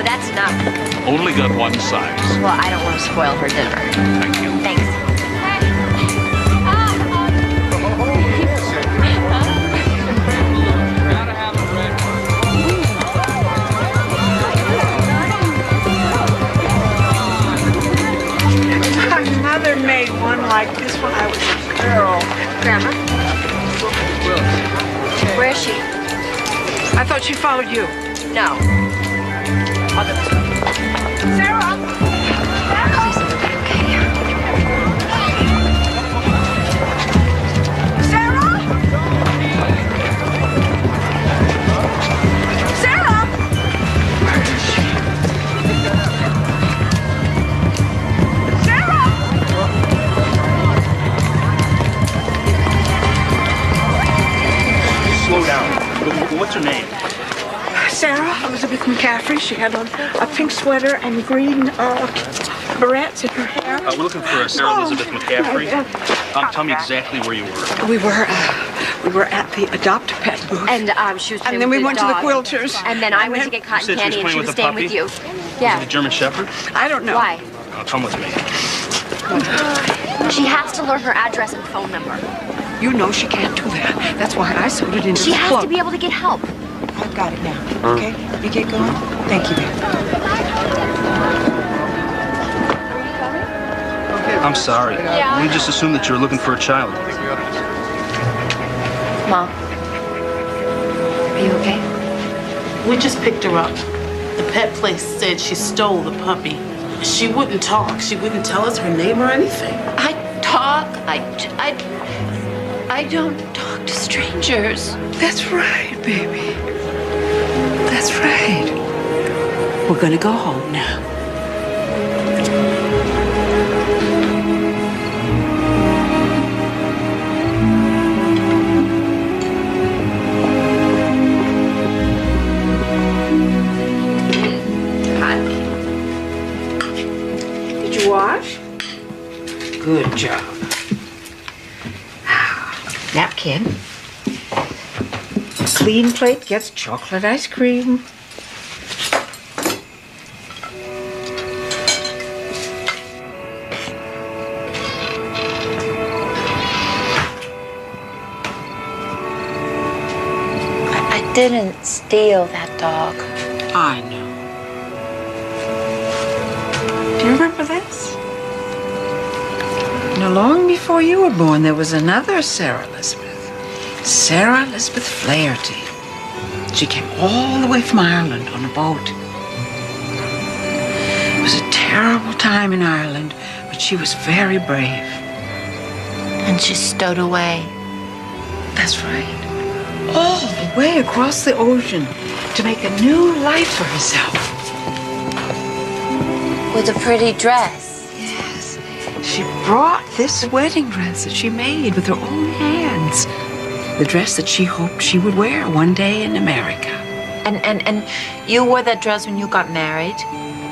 Oh, that's enough. Only got one size. Well, I don't want to spoil her dinner. Thank you. Thanks. My mother made one like this when I was a girl. Grandma? Where is she? I thought she followed you. No. I'll go this way. Sarah! Please let her be okay. Sarah! Sarah! Slow down. What's her name? Sarah Elizabeth McCaffrey. She had on a pink sweater and green barrettes in her hair. We're looking for Sarah Elizabeth McCaffrey. Tell me exactly where you were. We were at the Adopt a Pet booth. And she was playing then with we the went to the dog. Quilters. And then I went to get cotton said she was candy and playing she with was the staying puppy? with you. Is Yeah. it a German Shepherd? I don't know. Why? Come with me. She has to learn her address and phone number. You know she can't do that. That's why I sewed it into She the has club. to be able to get help. I've got it now. Okay? You get going? Thank you, babe. I'm sorry. Yeah. We just assumed that you were looking for a child. Mom. Are you okay? We just picked her up. The pet place said she stole the puppy. She wouldn't talk. She wouldn't tell us her name or anything. I talk. I don't talk to strangers. That's right, baby. That's right. We're gonna go home now. Did you wash? Good job. Napkin. Clean plate gets chocolate ice cream. I didn't steal that dog. I know. Do you remember this? Now, long before you were born, there was another Sarah Elizabeth. Sarah Elizabeth Flaherty. She came all the way from Ireland on a boat. It was a terrible time in Ireland, but she was very brave. And she stowed away. That's right. All the way across the ocean to make a new life for herself. With a pretty dress. Yes. She brought this wedding dress that she made with her own hands. The dress that she hoped she would wear one day in America. And you wore that dress when you got married?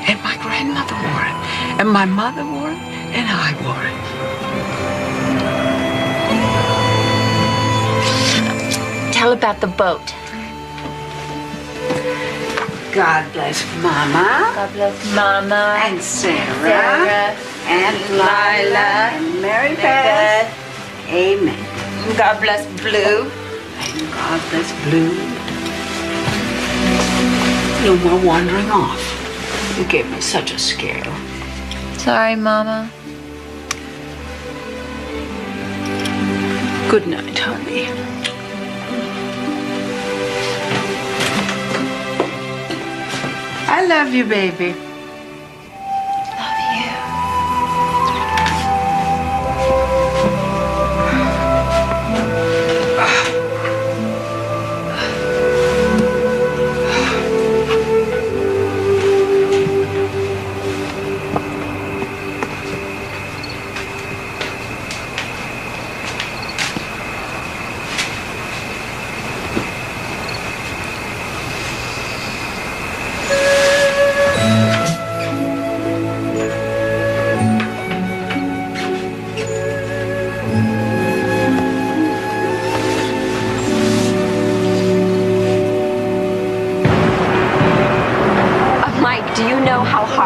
And my grandmother wore it. And my mother wore it. And I wore it. Tell about the boat. God bless Mama. God bless Mama. And Sarah. Sarah. And Lila. And Mary Beth. Amen. God bless Blue. And God bless Blue. No more wandering off. You gave me such a scare. Sorry, Mama. Good night, honey. I love you, baby. Love you.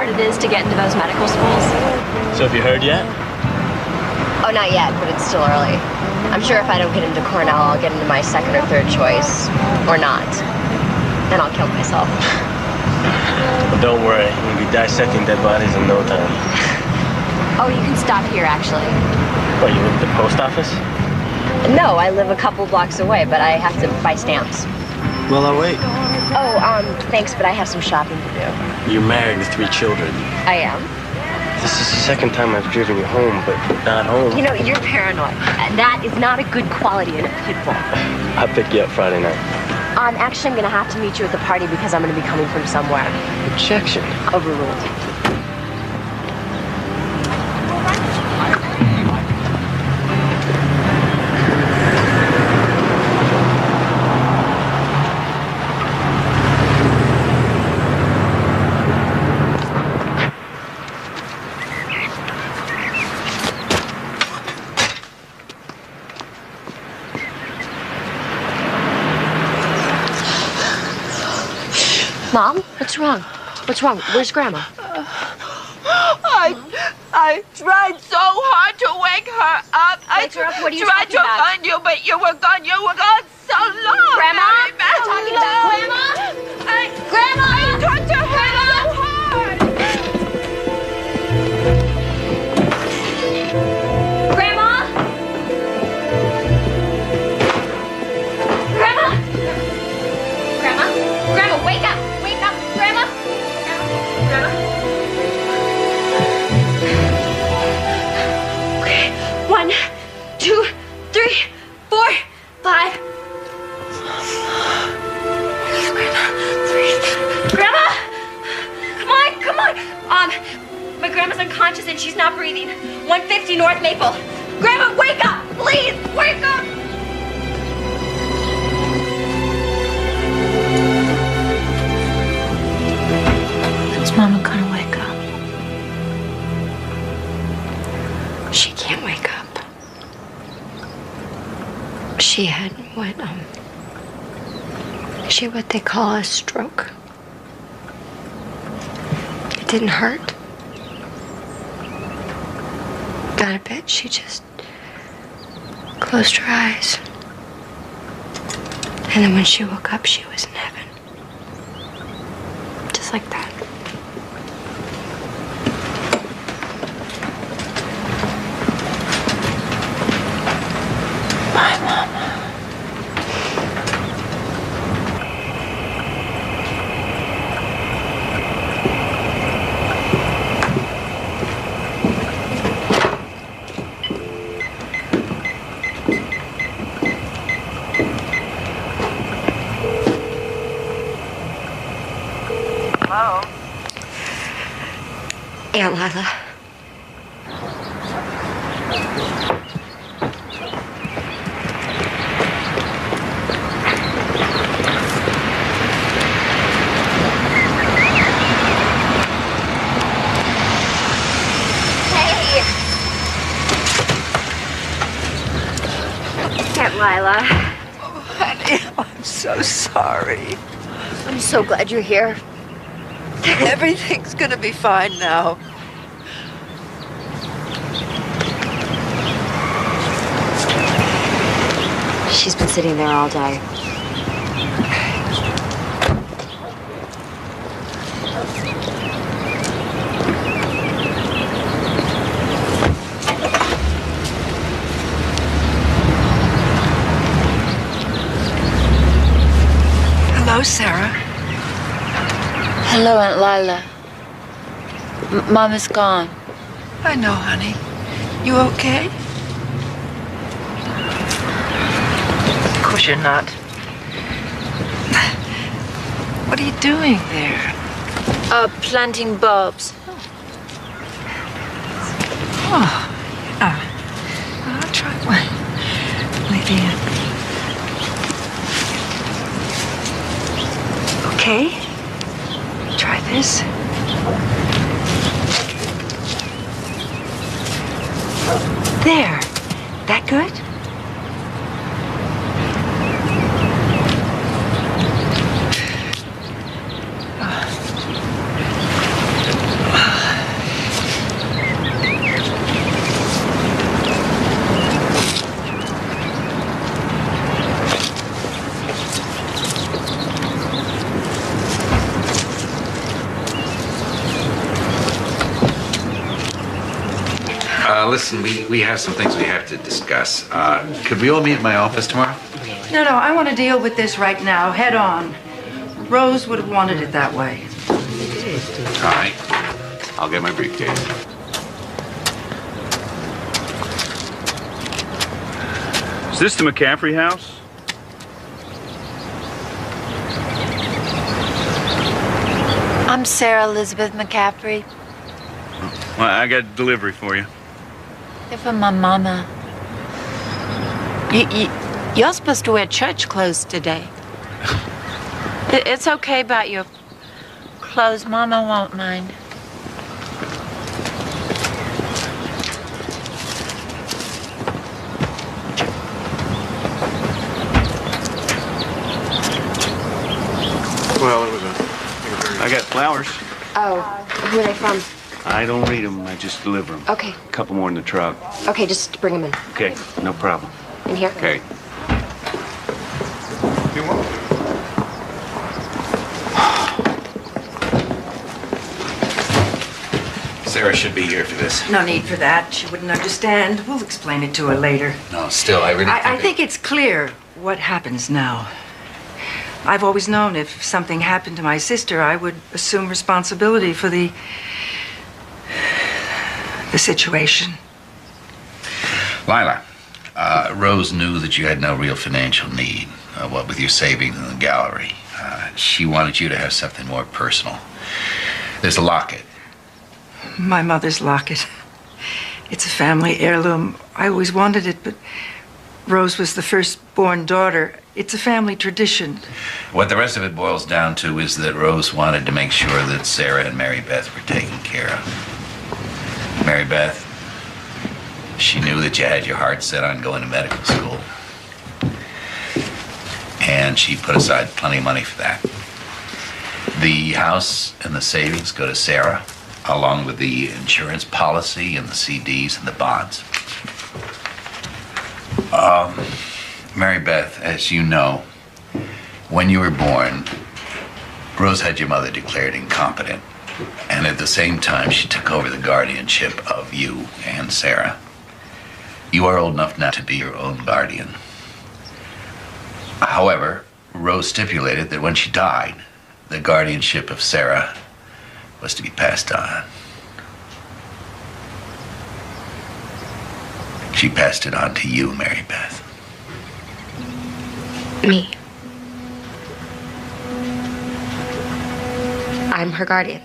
hard it is to get into those medical schools? So have you heard yet? Oh, not yet, but it's still early. I'm sure if I don't get into Cornell, I'll get into my second or third choice. Or not. And I'll kill myself. But don't worry, we'll be dissecting dead bodies in no time. Oh, you can stop here, actually. What, you live at the post office? No, I live a couple blocks away, but I have to buy stamps. Well, I'll wait. Oh, thanks, but I have some shopping to do. You're married with 3 children. I am. This is the second time I've driven you home, but not home. You know, you're paranoid. That is not a good quality in a pit bull. I'll pick you up Friday night. Actually, I'm gonna have to meet you at the party because I'm gonna be coming from somewhere. Objection. Overruled. Mom, what's wrong? What's wrong? Where's Grandma? I tried so hard to wake her up. Wake her up? What are you tried talking about? to find you, but you were gone. You were gone so long. Grandma? Mary Beth. What are you talking about? Grandma? Grandma? I talked to her so hard. Grandma? Grandma? Grandma? Grandma, wake up! Wake up! Grandma? Grandma? Okay, 1, 2, 3, 4, 5. Grandma! Come on! My grandma's unconscious and she's not breathing. 150 North Maple. Grandma, wake up! Please, wake up! Is Mama gonna wake up? She can't wake up. She had what they call a stroke. It didn't hurt. Not a bit. She just closed her eyes. And then when she woke up, she was in heaven. Just like that. Bye, Mama. Aunt Lila. Hey. Aunt Lila. Honey, I'm so sorry. I'm so glad you're here. Everything's gonna be fine now. She's been sitting there all day. Hello, Sarah. Hello, Aunt Lila. Mama's gone. I know, honey. You okay? Of course you're not. What are you doing there? Planting bulbs. Oh, yeah. I'll try one. Maybe. Okay. Try this. There. That good? Listen, we have some things we have to discuss. Could we all meet at my office tomorrow? No, I want to deal with this right now, head on. Rose would have wanted it that way. All right. I'll get my briefcase. Is this the McCaffrey house? I'm Sarah Elizabeth McCaffrey. Well, I got a delivery for you. They're from my mama. You're supposed to wear church clothes today. It's okay about your clothes. Mama won't mind. Well, it was I got flowers. Oh, who are they from? I don't read them. I just deliver them. Okay. A couple more in the truck. Okay, just bring them in. Okay, no problem. In here? Okay. Sarah should be here for this. No need for that. She wouldn't understand. We'll explain it to her later. No, still, I really I think it's clear what happens now. I've always known if something happened to my sister, I would assume responsibility for the situation. Lila, Rose knew that you had no real financial need, what with your savings in the gallery. She wanted you to have something more personal. There's a locket. My mother's locket. It's a family heirloom. I always wanted it, but Rose was the firstborn daughter. It's a family tradition. What the rest of it boils down to is that Rose wanted to make sure that Sarah and Mary Beth were taken care of. Mary Beth, she knew that you had your heart set on going to medical school. And she put aside plenty of money for that. The house and the savings go to Sarah, along with the insurance policy and the CDs and the bonds. Mary Beth, as you know, when you were born, Rose had your mother declared incompetent. And at the same time, she took over the guardianship of you and Sarah. You are old enough now to be your own guardian. However, Rose stipulated that when she died, the guardianship of Sarah was to be passed on. She passed it on to you, Mary Beth. Me. I'm her guardian.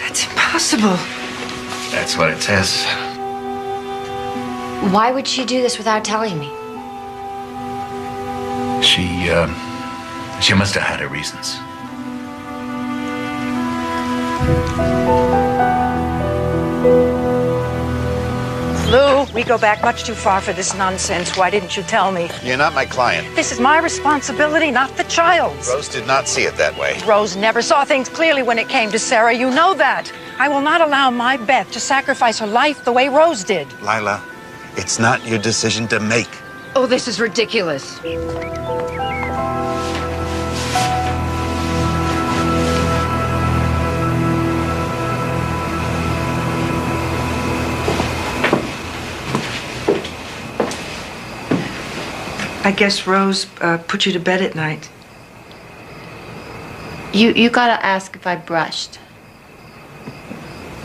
That's impossible. That's what it says. Why would she do this without telling me? She must have had her reasons. Lou, we go back much too far for this nonsense. Why didn't you tell me? You're not my client. This is my responsibility, not the child's. Rose did not see it that way. Rose never saw things clearly when it came to Sarah. You know that. I will not allow my Beth to sacrifice her life the way Rose did. Lila, it's not your decision to make. Oh, this is ridiculous. I guess Rose put you to bed at night. You gotta ask if I brushed.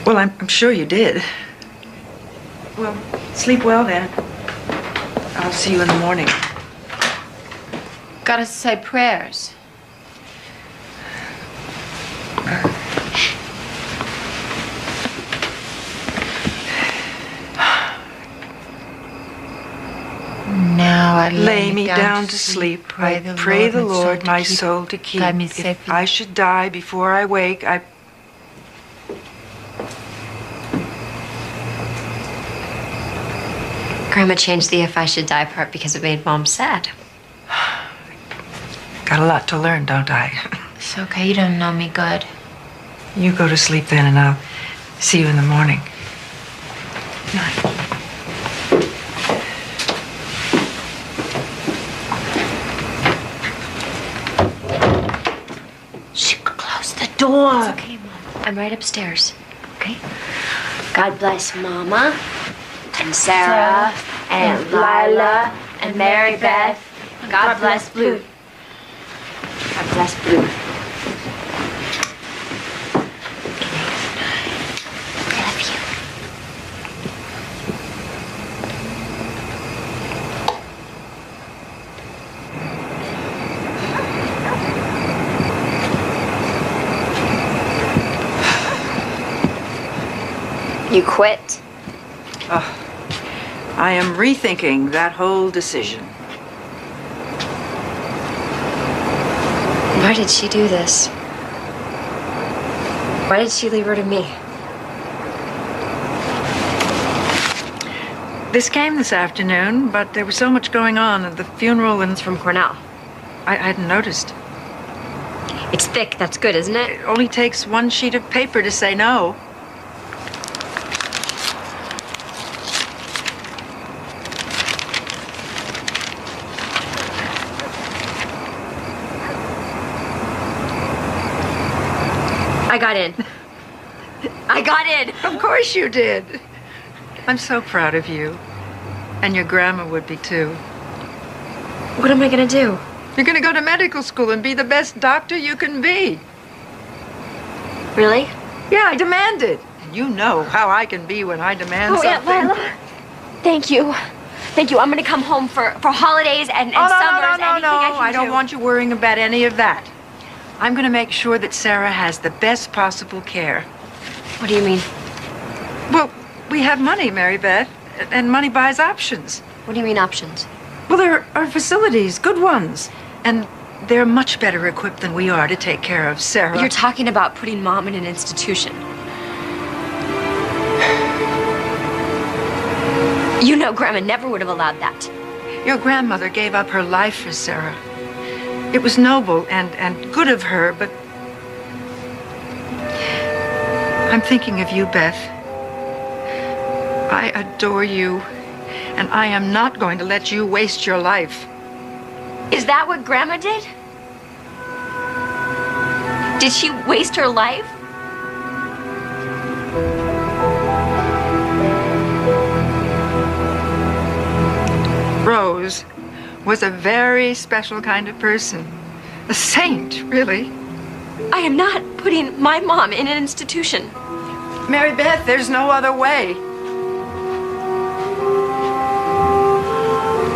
Well, I'm sure you did. Well, sleep well then. I'll see you in the morning. Gotta say prayers. Now I lay me down to sleep. I pray the Lord my soul to keep. Guide me If safely. I should die before I wake, Grandma changed the if I should die part because it made Mom sad. got a lot to learn, don't I? It's okay, you don't know me good. You go to sleep then, and I'll see you in the morning. Night. Close the door. It's okay, Mom. I'm right upstairs. Okay? God bless Mama and Sarah and Lila and Mary Beth. God bless Blue. God bless Blue. I love you. You quit? I am rethinking that whole decision. Why did she do this? Why did she leave her to me? This came this afternoon, but there was so much going on at the funeral and From Cornell. I hadn't noticed. It's thick. That's good, isn't it? It only takes one sheet of paper to say no. I got in. I got in. Of course you did. I'm so proud of you. And your grandma would be too. What am I gonna do? You're gonna go to medical school and be the best doctor you can be. Really? Yeah, I demand it. And you know how I can be when I demand Oh, something. Aunt Lila. Thank you. Thank you. I'm gonna come home for holidays and Oh, no, summers. no, no, anything no, I can I don't do. want you worrying about any of that. I'm gonna make sure that Sarah has the best possible care. What do you mean? Well, we have money, Mary Beth, and money buys options. What do you mean options? Well, there are facilities, good ones, and they're much better equipped than we are to take care of Sarah. You're talking about putting Mom in an institution. You know Grandma never would have allowed that. Your grandmother gave up her life for Sarah. It was noble and good of her, but I'm thinking of you, Beth. I adore you, and I am not going to let you waste your life. Is that what Grandma did? Did she waste her life? Rose was a very special kind of person. A saint, really. I am not putting my mom in an institution. Mary Beth, there's no other way.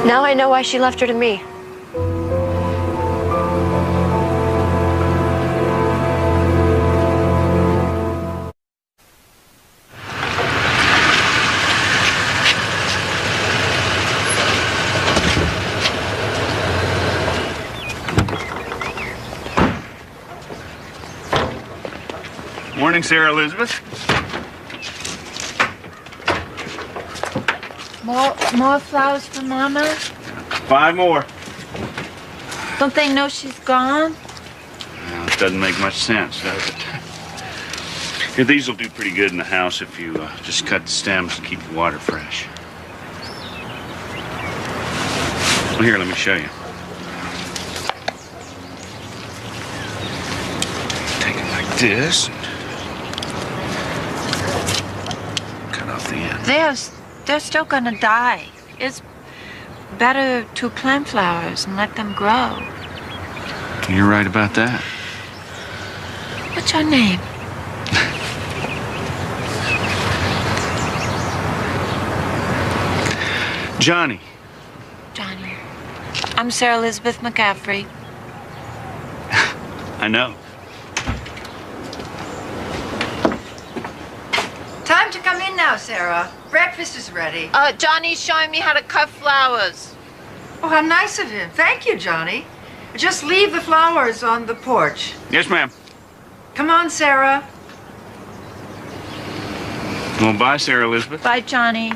Now I know why she left her to me. Morning, Sarah Elizabeth. More flowers for Mama? 5 more. Don't they know she's gone? Well, it doesn't make much sense, does it? Here, these will do pretty good in the house if you just cut the stems and keep the water fresh. Well, here, let me show you. Take it like this. Cut off the end. They're still gonna die. It's better to plant flowers and let them grow. You're right about that. What's your name? Johnny. Johnny. I'm Sarah Elizabeth McCaffrey. I know. Time to come in now, Sarah. Breakfast is ready. Johnny's showing me how to cut flowers. Oh, how nice of him. Thank you, Johnny. Just leave the flowers on the porch. Yes, ma'am. Come on, Sarah. Well, bye, Sarah Elizabeth. Bye, Johnny.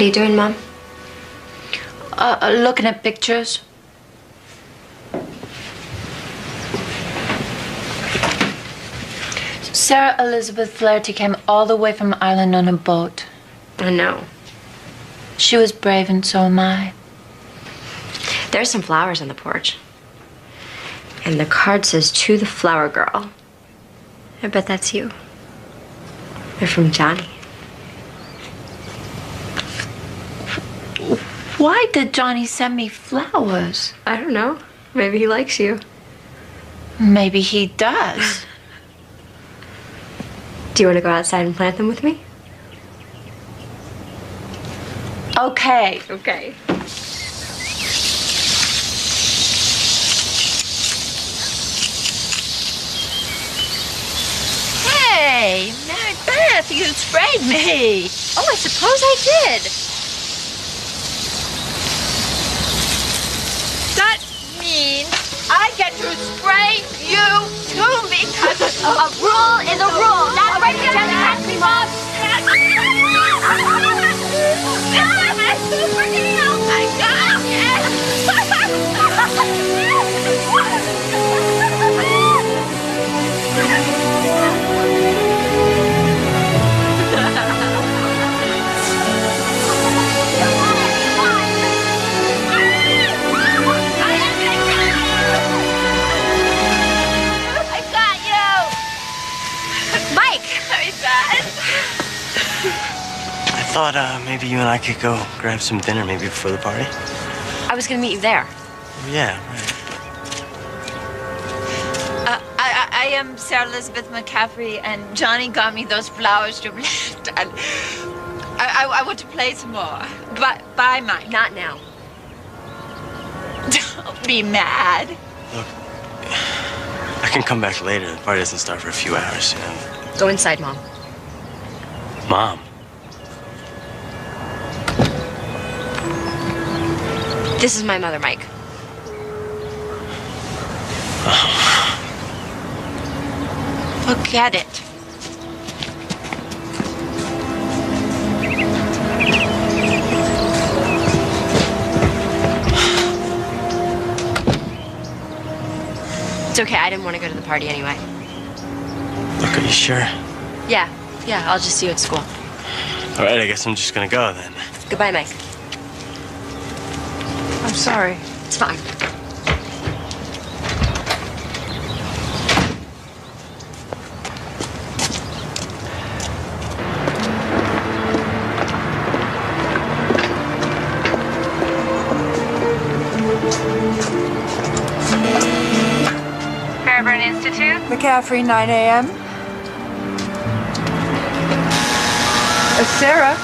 are you doing, Mom? Looking at pictures. Sarah Elizabeth Flaherty came all the way from Ireland on a boat. I know. She was brave, and so am I. There's some flowers on the porch. And the card says, "To the flower girl." I bet that's you. They're from Johnny. Why did Johnny send me flowers? I don't know. Maybe he likes you. Maybe he does. Do you want to go outside and plant them with me? Okay. Okay. Hey, Mary Beth, you sprayed me. Oh, I suppose I did. That means I get to spray you too because A rule is a rule. That's right, you just catch me, Mom. I got I thought maybe you and I could go grab some dinner maybe before the party. I was gonna meet you there. Yeah, right. I am Sarah Elizabeth McCaffrey, and Johnny got me those flowers to plant. And I want to play some more. But bye, Mike. Not now. Don't be mad. Look, I can come back later. The party doesn't start for a few hours, you know. Go inside, Mom. Mom. This is my mother, Mike. Forget it. It's okay. I didn't want to go to the party anyway. Look, are you sure? Yeah. I'll just see you at school. All right, I guess I'm just gonna go then. Goodbye, Mike. I'm sorry. It's fine. Fairburn Institute. McCaffrey, 9 a.m. Sarah?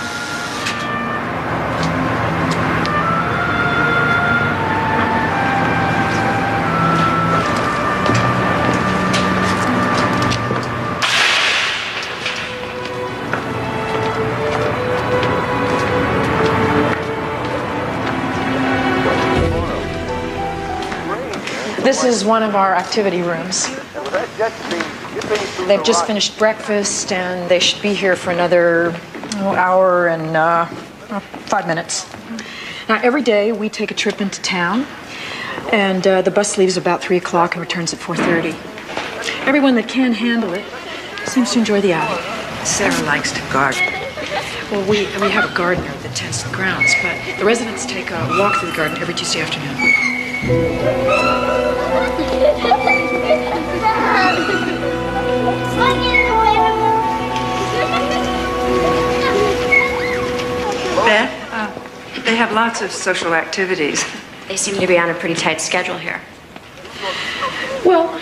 This is one of our activity rooms. They've just finished breakfast and they should be here for another hour and 5 minutes. Now, every day we take a trip into town, and the bus leaves about 3 o'clock and returns at 4:30. Everyone that can handle it seems to enjoy the outing. Sarah likes to garden. Well, we have a gardener that tends the grounds, but the residents take a walk through the garden every Tuesday afternoon. Beth, they have lots of social activities. They seem to be on a pretty tight schedule here. Well,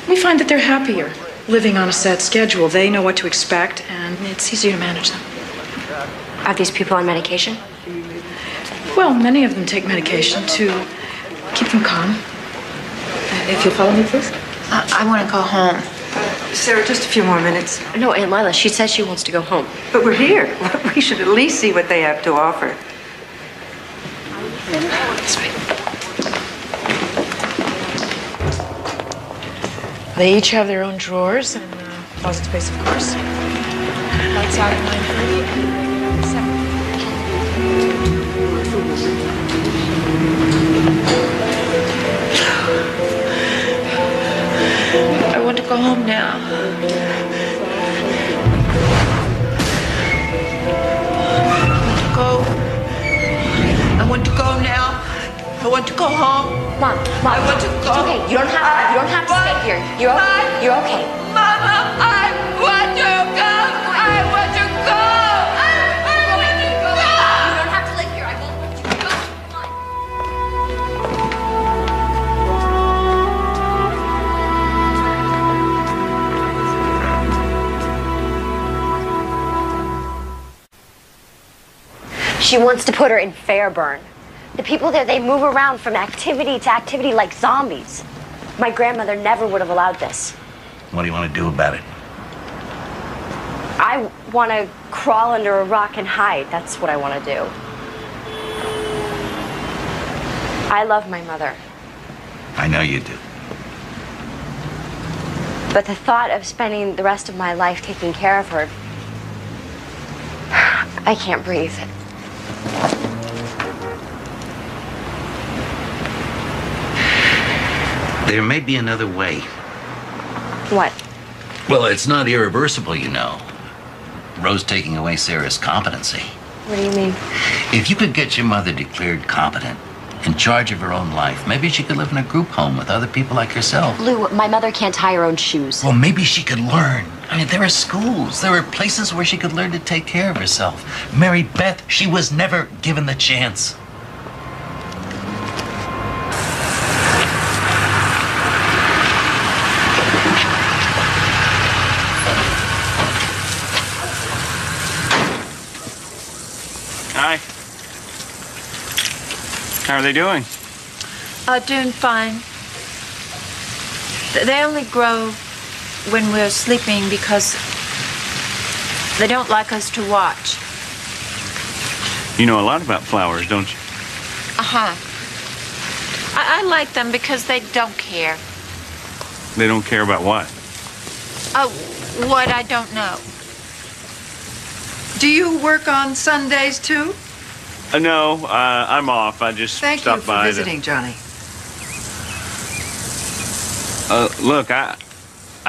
we find that they're happier living on a set schedule. They know what to expect, and it's easier to manage them. Are these people on medication? Well, many of them take medication to keep them calm. If you'll follow me, please. I want to go home. Sarah, just a few more minutes. No, Aunt Lila, she says she wants to go home. But we're here. We should at least see what they have to offer. This way. They each have their own drawers and closet space, of course. Lights out at 9:30. I want to go home now. I want to go now. I want to go home. Mom, I want to go. It's okay. You don't have to stay here. You're okay. Mama, I want to go. I want to go. I want to go. You don't have to live here. I won't let you go. Come on. She wants to put her in Fairburn. The people there, they move around from activity to activity like zombies. My grandmother never would have allowed this. What do you want to do about it? I want to crawl under a rock and hide. That's what I want to do. I love my mother, I know you do. but the thought of spending the rest of my life taking care of her, I can't breathe. There may be another way. What? Well, it's not irreversible, you know. Rose taking away Sarah's competency. What do you mean? If you could get your mother declared competent, in charge of her own life, maybe she could live in a group home with other people like yourself. Lou, my mother can't tie her own shoes. Well, maybe she could learn. I mean, there are schools, there are places where she could learn to take care of herself. Mary Beth, she was never given the chance. Hi. How are they doing? Doing fine. They only grow when we're sleeping because they don't like us to watch. You know a lot about flowers, don't you? Uh-huh. I like them because they don't care. They don't care about what? What I don't know. Do you work on Sundays too? No, I'm off. I just Thank you stopped for by visiting, Johnny. Look, I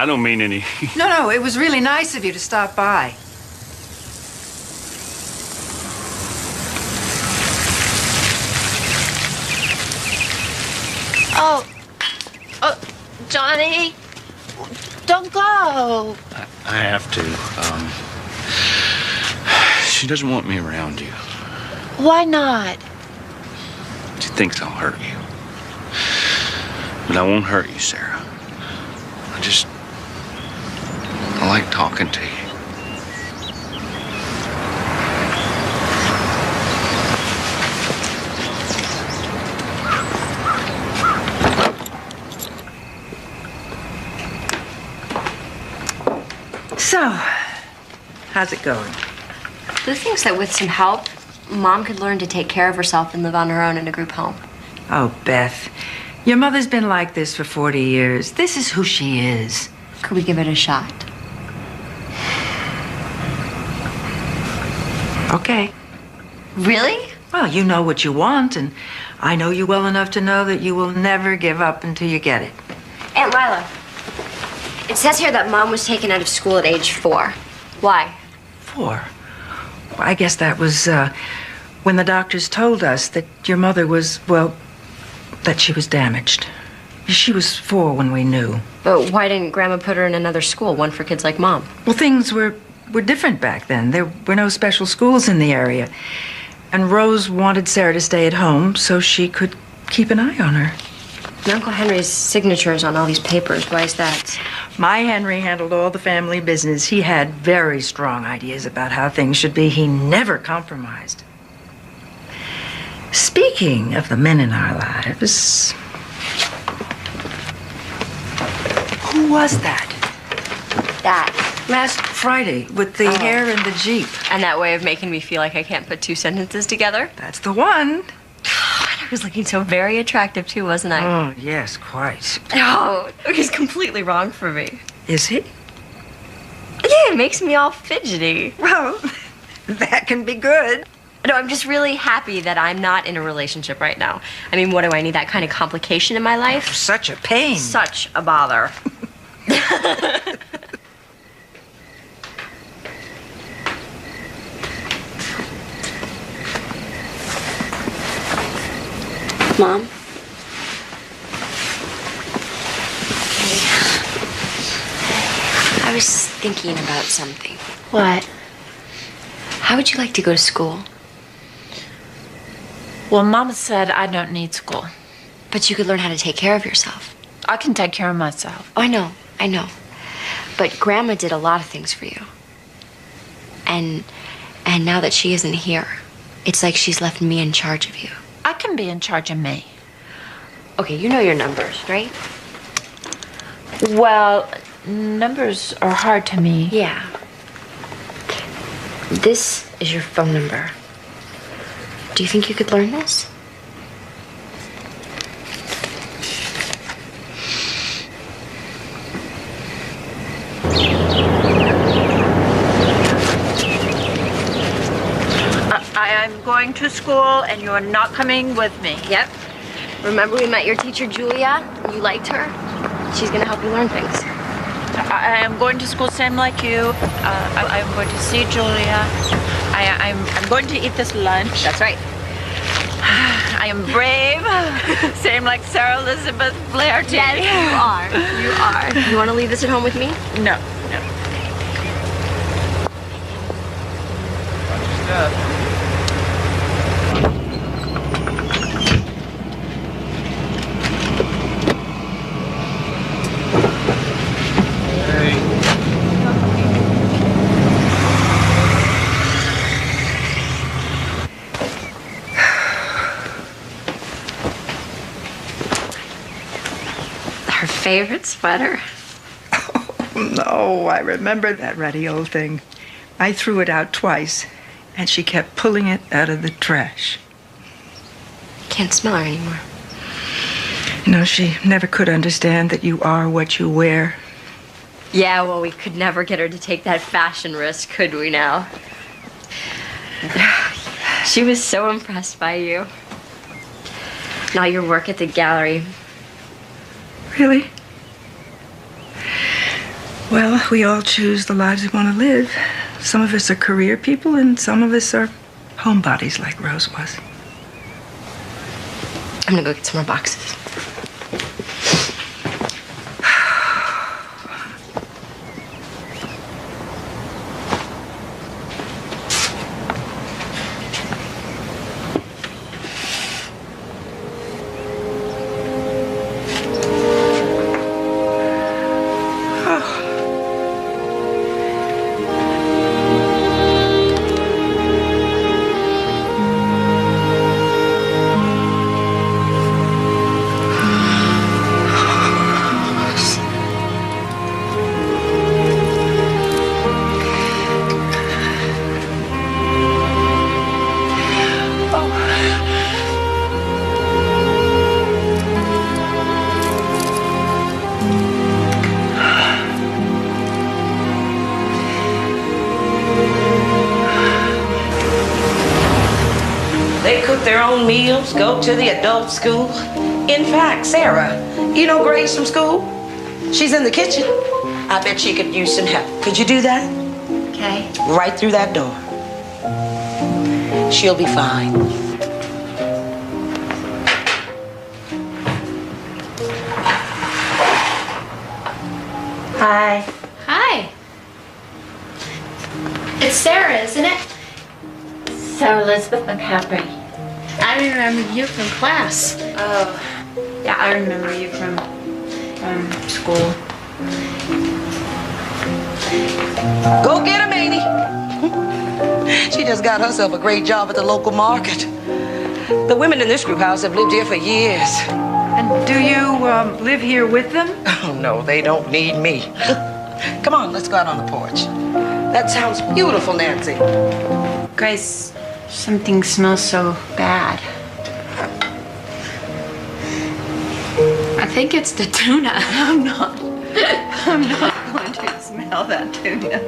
don't mean any. No, it was really nice of you to stop by. Oh, Johnny, don't go. I have to. She doesn't want me around you. Why not? She thinks I'll hurt you. But I won't hurt you, Sarah. I like talking to you. So, how's it going? Lou thinks that with some help, Mom could learn to take care of herself and live on her own in a group home. Oh, Beth, your mother's been like this for 40 years. This is who she is. Could we give it a shot? Okay. Really? Well, you know what you want, and I know you well enough to know that you will never give up until you get it. Aunt Lila, it says here that Mom was taken out of school at age 4. Why? 4? Well, I guess that was when the doctors told us that your mother was, well, that she was damaged. She was 4 when we knew. But why didn't Grandma put her in another school, one for kids like Mom? Well, things were different back then. There were no special schools in the area. And Rose wanted Sarah to stay at home so she could keep an eye on her. And Uncle Henry's signatures on all these papers. Why is that? My Henry handled all the family business. He had very strong ideas about how things should be. He never compromised. Speaking of the men in our lives, who was that? That. Last Friday with the hair and the Jeep. And that way of making me feel like I can't put 2 sentences together? That's the one. I was looking so very attractive too, wasn't I? Oh, yes, quite. Oh, he's completely wrong for me. Is he? Yeah, it makes me all fidgety. Well, that can be good. No, I'm just really happy that I'm not in a relationship right now. I mean, what do I need? That kind of complication in my life? Such a pain. Such a bother. Mom? I was thinking about something. What? How would you like to go to school? Well, Mama said I don't need school. But you could learn how to take care of yourself. I can take care of myself. Oh, I know. But Grandma did a lot of things for you. And now that she isn't here, it's like she's left me in charge of you. I can be in charge of me. Okay, you know your numbers, right? Well, numbers are hard to me. Yeah. This is your phone number. Do you think you could learn this? I am going to school and you're not coming with me. Yep. Remember we met your teacher, Julia? You liked her? She's gonna help you learn things. I am going to school same like you. I'm going to see Julia. I'm going to eat this lunch. That's right. I am brave. Same like Sarah Elizabeth Flaherty. Yes, you are. You are. You want to leave this at home with me? No. Her favorite sweater. No, I remember that ratty old thing. I threw it out twice, and she kept pulling it out of the trash. Can't smell her anymore. You know, she never could understand that you are what you wear. Yeah, well, we could never get her to take that fashion risk, could we now? She was so impressed by you. Now your work at the gallery. Really? Well, we all choose the lives we want to live. Some of us are career people, and some of us are homebodies like Rose was. I'm gonna go get some more boxes. Meals, go to the adult school. In fact, Sarah, you know Grace from school? She's in the kitchen. I bet she could use some help. Could you do that? Okay. Right through that door. She'll be fine. Hi. Hi. It's Sarah, isn't it? Sarah Elizabeth McCaffrey. I remember you from class. Oh, yeah, I remember you from school. Go get her, Mamie. She just got herself a great job at the local market. The women in this group house have lived here for years. And do you live here with them? Oh, no, they don't need me. Come on, let's go out on the porch. That sounds beautiful, Nancy. Grace, something smells so bad. I think it's the tuna. I'm not going to smell that tuna.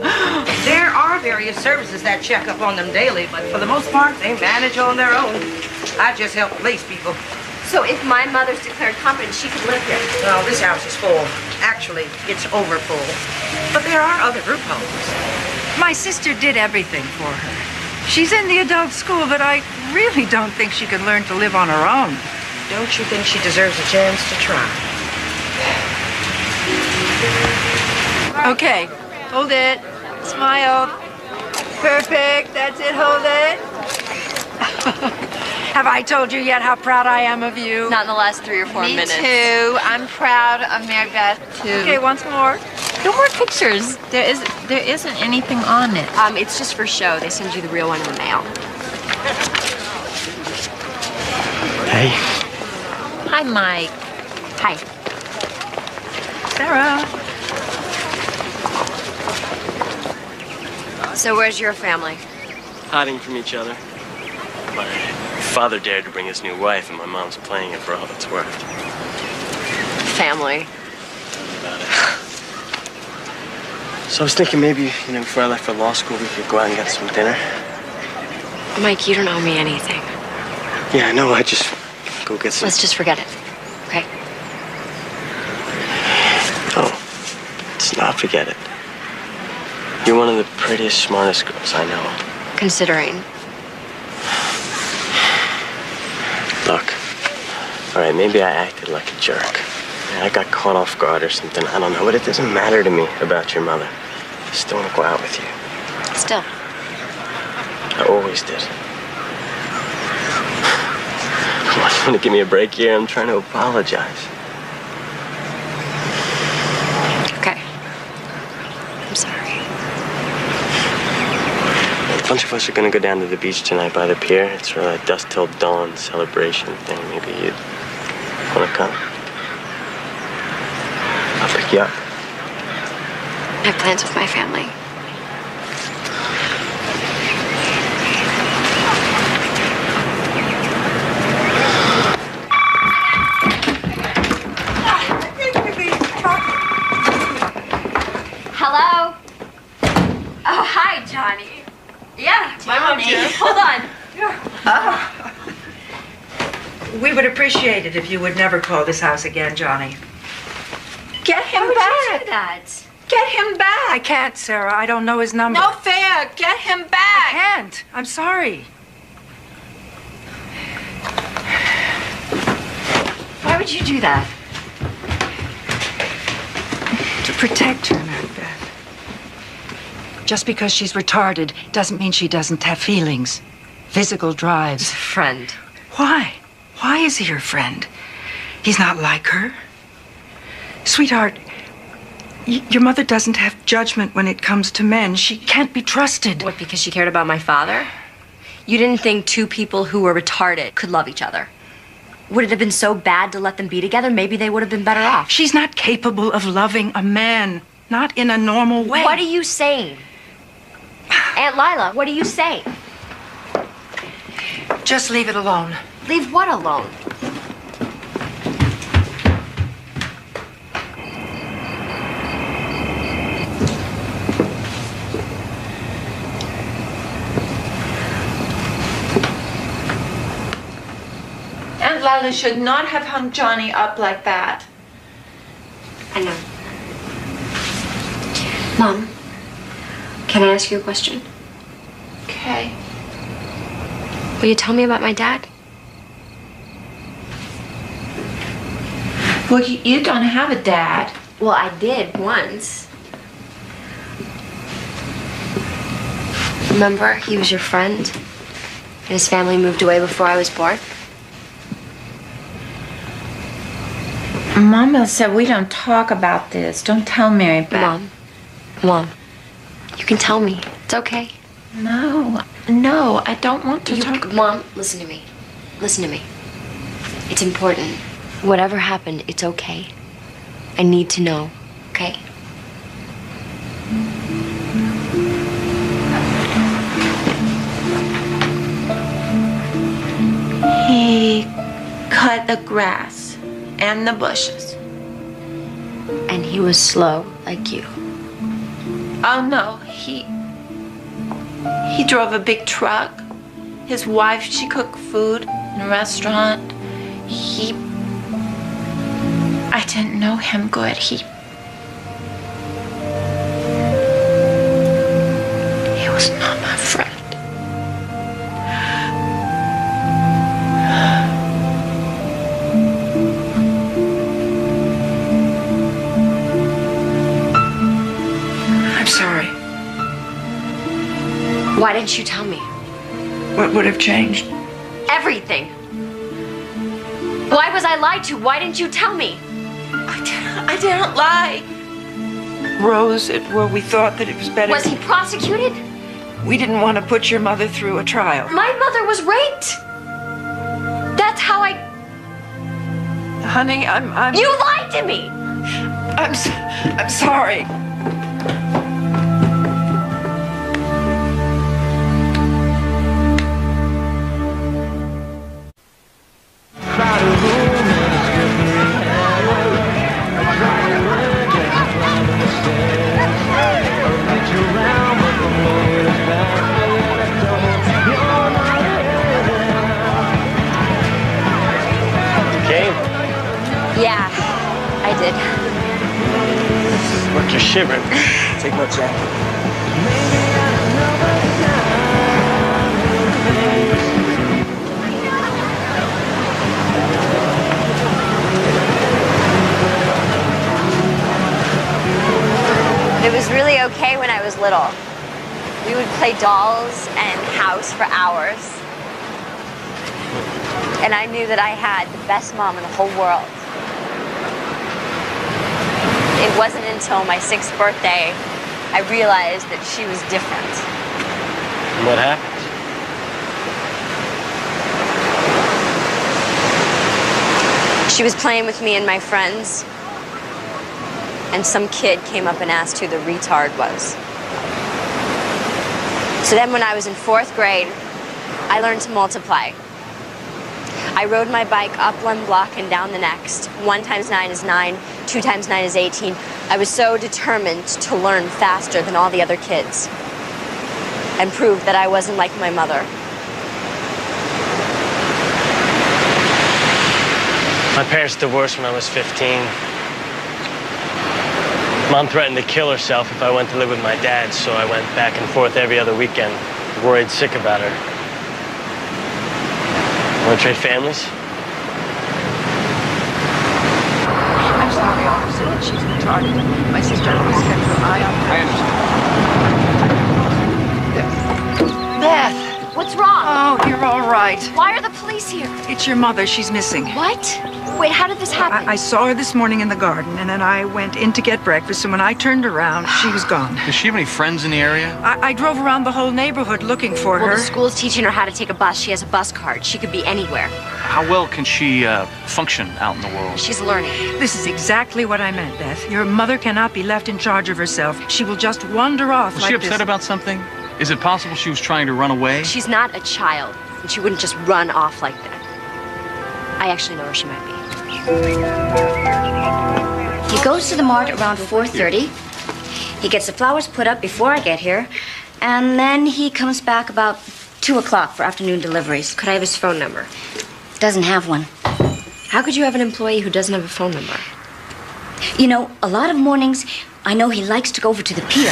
There are various services that check up on them daily, but for the most part, they manage on their own. I just help place people. So if my mother's declared competent, she could live here. No, this house is full. Actually, it's overfull. But there are other group homes. My sister did everything for her. She's in the adult school, but I really don't think she can learn to live on her own. Don't you think she deserves a chance to try? Okay, hold it. Smile. Perfect. That's it. Hold it. Have I told you yet how proud I am of you? Not in the last 3 or 4 Me minutes. too. I'm proud of Mary Beth too. Okay, once more. No more pictures. There isn't anything on it. It's just for show. They send you the real one in the mail. Hey. Hi, Mike. Hi. Sarah. So where's your family? Hiding from each other. My father dared to bring his new wife, and my mom's playing it for all it's worth. Family. About it. So I was thinking maybe, before I left for law school, we could go out and get some dinner. Mike, you don't owe me anything. Yeah, I know. I just go get some. Let's just forget it, okay? Oh, let's not forget it. You're one of the prettiest, smartest girls I know. Considering. Look, all right, maybe I acted like a jerk. I got caught off guard or something. I don't know, but it doesn't matter to me about your mother. I still want to go out with you. Still. I always did. Why, you want to give me a break here? I'm trying to apologize. Okay. I'm sorry. A bunch of us are going to go down to the beach tonight by the pier. It's sort of a dusk till dawn celebration thing. Maybe you'd want to come? I'll pick you up. I have plans with my family. Hello? Oh, hi, Johnny. Yeah, my mom's here. Hold on. We would appreciate it if you would never call this house again, Johnny. Get him Why would back. you do that? Get him back. I can't, Sarah. I don't know his number. No fair. Get him I back. can't. I'm sorry. Why would you do that? To protect her, Mary Beth. Just because she's retarded doesn't mean she doesn't have feelings. Physical drives. Friend. Why? Why is he her friend? He's not like her. Sweetheart, your mother doesn't have judgment when it comes to men. She can't be trusted. What, because she cared about my father? You didn't think 2 people who were retarded could love each other? Would it have been so bad to let them be together? Maybe they would have been better off. She's not capable of loving a man. Not in a normal way. What are you saying? Aunt Lila, what are you saying? Just leave it alone. Leave what alone? Aunt Lila should not have hung Johnny up like that. I know. Mom, can I ask you a question? Okay. Will you tell me about my dad? Well, you don't have a dad. Well, I did once. Remember, he was your friend? And his family moved away before I was born? Mama said we don't talk about this. Don't tell Mary Beth. Mom, you can tell me. It's okay. No, I don't want to talk. Mom, listen to me. Listen to me. It's important. Whatever happened, it's okay. I need to know, okay? He cut the grass and the bushes. And he was slow, like you. Oh no, he drove a big truck. His wife, she cooked food in a restaurant. I didn't know him good. He Why didn't you tell me? What would have changed? Everything. Why was I lied to? Why didn't you tell me? I didn't lie. Rose, we thought that it was better. Was he prosecuted? We didn't want to put your mother through a trial. My mother was raped. That's how I... Honey, I'm... You lied to me! I'm sorry. Yeah, I did. Look, you're shivering. Take my jacket. It was really okay when I was little. We would play dolls and house for hours. And I knew that I had the best mom in the whole world. It wasn't until my 6th birthday I realized that she was different. What happened? She was playing with me and my friends, and some kid came up and asked who the retard was. So then when I was in 4th grade, I learned to multiply. I rode my bike up one block and down the next. 1 times 9 is 9, 2 times 9 is 18. I was so determined to learn faster than all the other kids and prove that I wasn't like my mother. My parents divorced when I was 15. Mom threatened to kill herself if I went to live with my dad, so I went back and forth every other weekend, worried sick about her. Want to trade families? I'm sorry, officer, that she's been targeted. My sister always kept her eye on her. I understand. Beth! What's wrong? Oh, you're all right. Why are the police here? It's your mother. She's missing. What? Wait, how did this happen? I saw her this morning in the garden, and then I went in to get breakfast, and when I turned around, she was gone. Does she have any friends in the area? I drove around the whole neighborhood looking for Well, her. the school's teaching her how to take a bus. She has a bus card. She could be anywhere. How well can she function out in the world? She's learning. This is exactly what I meant, Beth. Your mother cannot be left in charge of herself. She will just wander off Was like she upset this. about something? Is it possible she was trying to run away? She's not a child, and she wouldn't just run off like that. I actually know where she might be. He goes to the mart around 4:30. He gets the flowers put up before I get here, and then he comes back about 2 o'clock for afternoon deliveries. Could I have his phone number? Doesn't have one. How could you have an employee who doesn't have a phone number? You know, a lot of mornings, I know he likes to go over to the pier.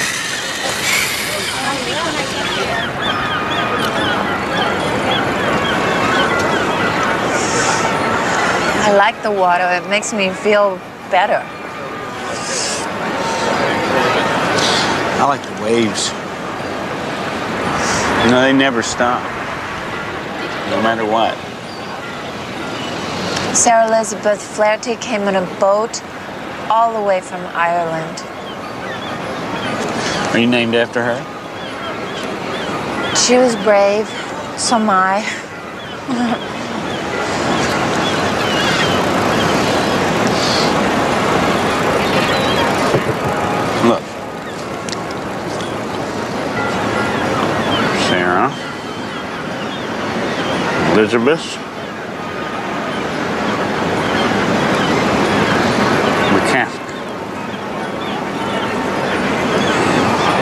I like the water. It makes me feel better. I like the waves. You know, they never stop. No matter what. Sarah Elizabeth Flaherty came in a boat all the way from Ireland. Are you named after her? She was brave. So am I. Look. Sarah. Elizabeth. McCaffrey.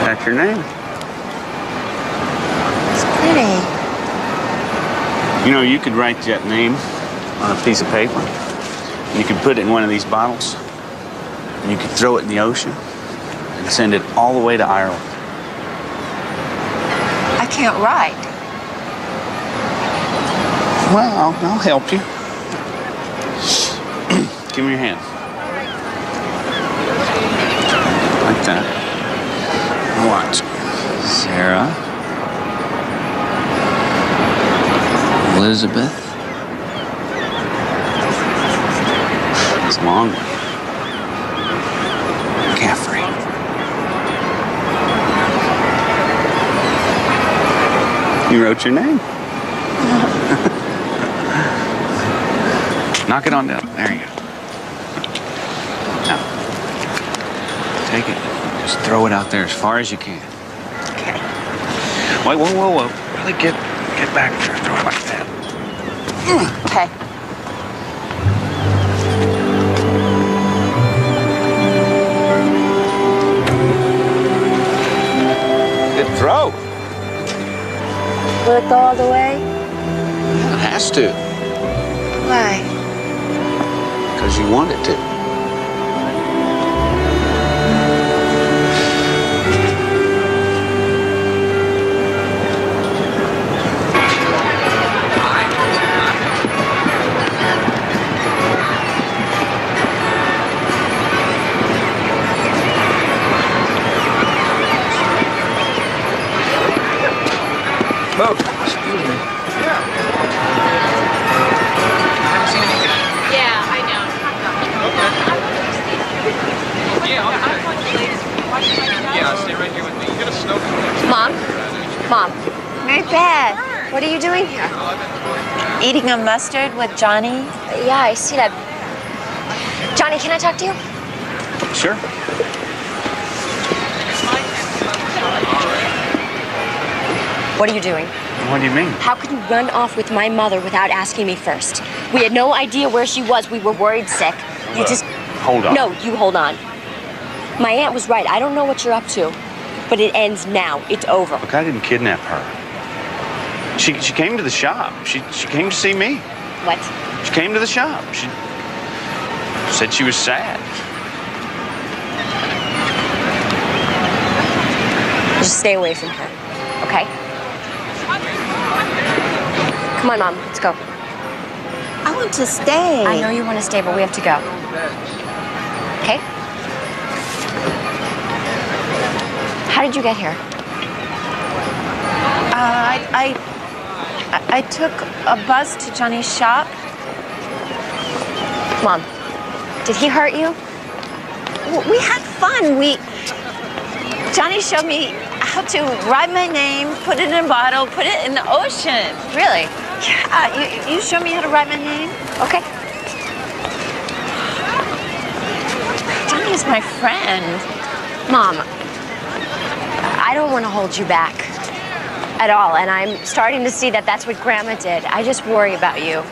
That's your name? It's pretty. You know, you could write that name on a piece of paper. And you could put it in one of these bottles. And you could throw it in the ocean and send it all the way to Ireland. I can't write. Well, I'll help you. Give me your hand. Like that. Watch. Sarah, Elizabeth? It's a long one. McCaffrey. You wrote your name. Knock it on down. There you go. Now, take it. Just throw it out there as far as you can. Okay. Wait, whoa. Really get back there. Throw it like that. Okay. Good throw. Will it go all the way? It has to, Why? because you want it to. Oh, excuse me. Yeah, I know. Yeah, stay right here with me. You get a snow cone. Mom? Mary Beth, what are you doing here? Eating a mustard with Johnny? Yeah, I see that. Johnny, can I talk to you? Sure. What are you doing? What do you mean? How could you run off with my mother without asking me first? We had no idea where she was. We were worried sick. You just... Hold on. No, you hold on. My aunt was right. I don't know what you're up to, but it ends now. It's over. Look, I didn't kidnap her. She came to the shop. She came to see me. What? She came to the shop. She said she was sad. Just stay away from her, okay? Come on, Mom, let's go. I want to stay. I know you want to stay, but we have to go. Okay? How did you get here? I took a bus to Johnny's shop. Mom, did he hurt you? We had fun. Johnny showed me how to write my name, put it in a bottle, put it in the ocean. Really? Yeah, you showed me how to write my name? Okay. Johnny is my friend. Mom, I don't want to hold you back at all, and I'm starting to see that that's what Grandma did. I just worry about you.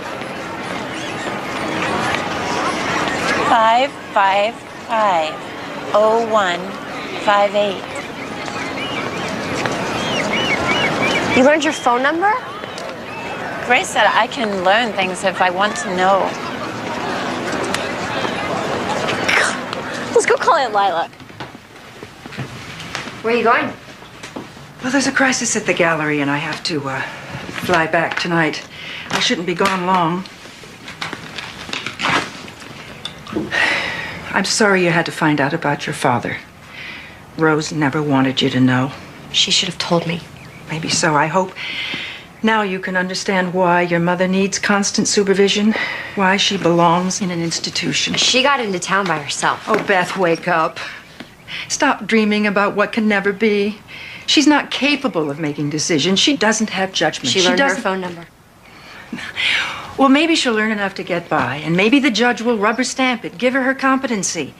555-0158. You learned your phone number? Grace said I can learn things if I want to know. Let's go call Aunt Lila. Where are you going? Well, there's a crisis at the gallery, and I have to fly back tonight. I shouldn't be gone long. I'm sorry you had to find out about your father. Rose never wanted you to know. She should have told me. Maybe so. I hope now you can understand why your mother needs constant supervision, why she belongs in an institution. She got into town by herself. Oh, Beth, wake up. Stop dreaming about what can never be. She's not capable of making decisions. She doesn't have judgment. She learned her phone number. Well, maybe she'll learn enough to get by, and maybe the judge will rubber stamp it, give her her competency.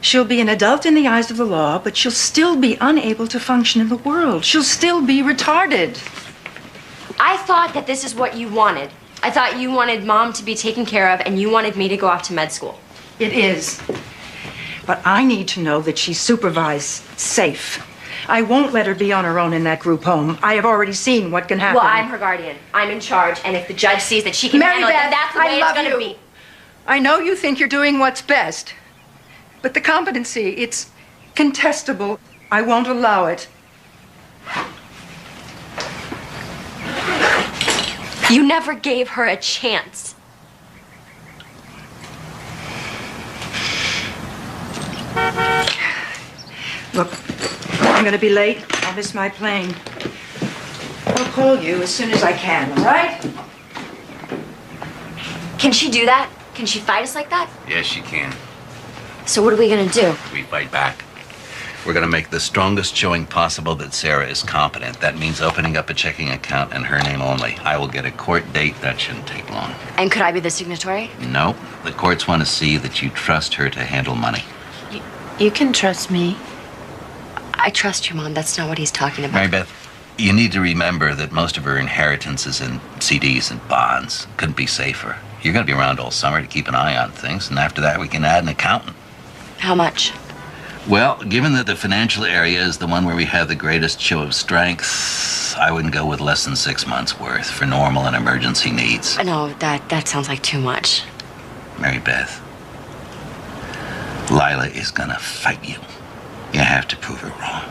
She'll be an adult in the eyes of the law, but she'll still be unable to function in the world. She'll still be retarded. I thought that this is what you wanted. I thought you wanted Mom to be taken care of, and you wanted me to go off to med school. It is. But I need to know that she's supervised, safe. I won't let her be on her own in that group home. I have already seen what can happen. Well, I'm her guardian. I'm in charge, and if the judge sees that she can handle it, then that's the way it's going to be. I know you think you're doing what's best, but the competency, it's contestable. I won't allow it. You never gave her a chance. Look, I'm going to be late. I'll miss my plane. I'll call you as soon as I can, all right? Can she do that? Can she fight us like that? Yes, she can. So what are we gonna do? We fight back. We're going to make the strongest showing possible that Sarah is competent. That means opening up a checking account in her name only. I will get a court date. That shouldn't take long. And could I be the signatory? No. The courts want to see that you trust her to handle money. You can trust me. I trust your Mom. That's not what he's talking about. Mary Beth, you need to remember that most of her inheritance is in CDs and bonds. Couldn't be safer. You're going to be around all summer to keep an eye on things, and after that we can add an accountant. How much? Well, given that the financial area is the one where we have the greatest show of strength, I wouldn't go with less than 6 months' worth for normal and emergency needs. No, that sounds like too much. Mary Beth, Lila is gonna fight you. You have to prove her wrong.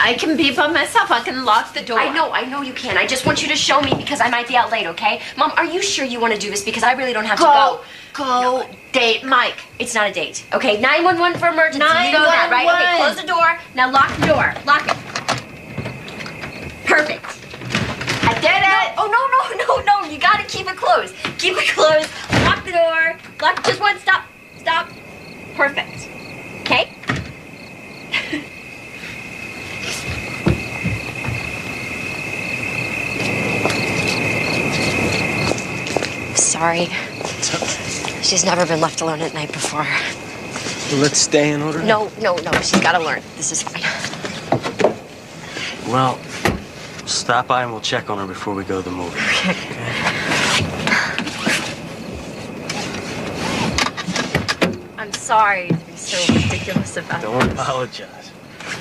I can be by myself. I can lock the door. I know you can. I just want you to show me because I might be out late, okay? Mom, are you sure you want to do this? Because I really don't have to go. Go date Mike. It's not a date, okay? 911 for emergency. You know that, right? Okay, close the door. Now lock the door. Lock it. Perfect. I did it. Oh, no. You gotta keep it closed. Keep it closed. Lock the door. Lock, just one. Stop. Perfect. Okay? Sorry. She's never been left alone at night before. Well, let's stay in order? No. She's gotta learn. This is fine. Well, stop by and we'll check on her before we go to the movie. Okay. I'm sorry to be so ridiculous about Don't this. apologize.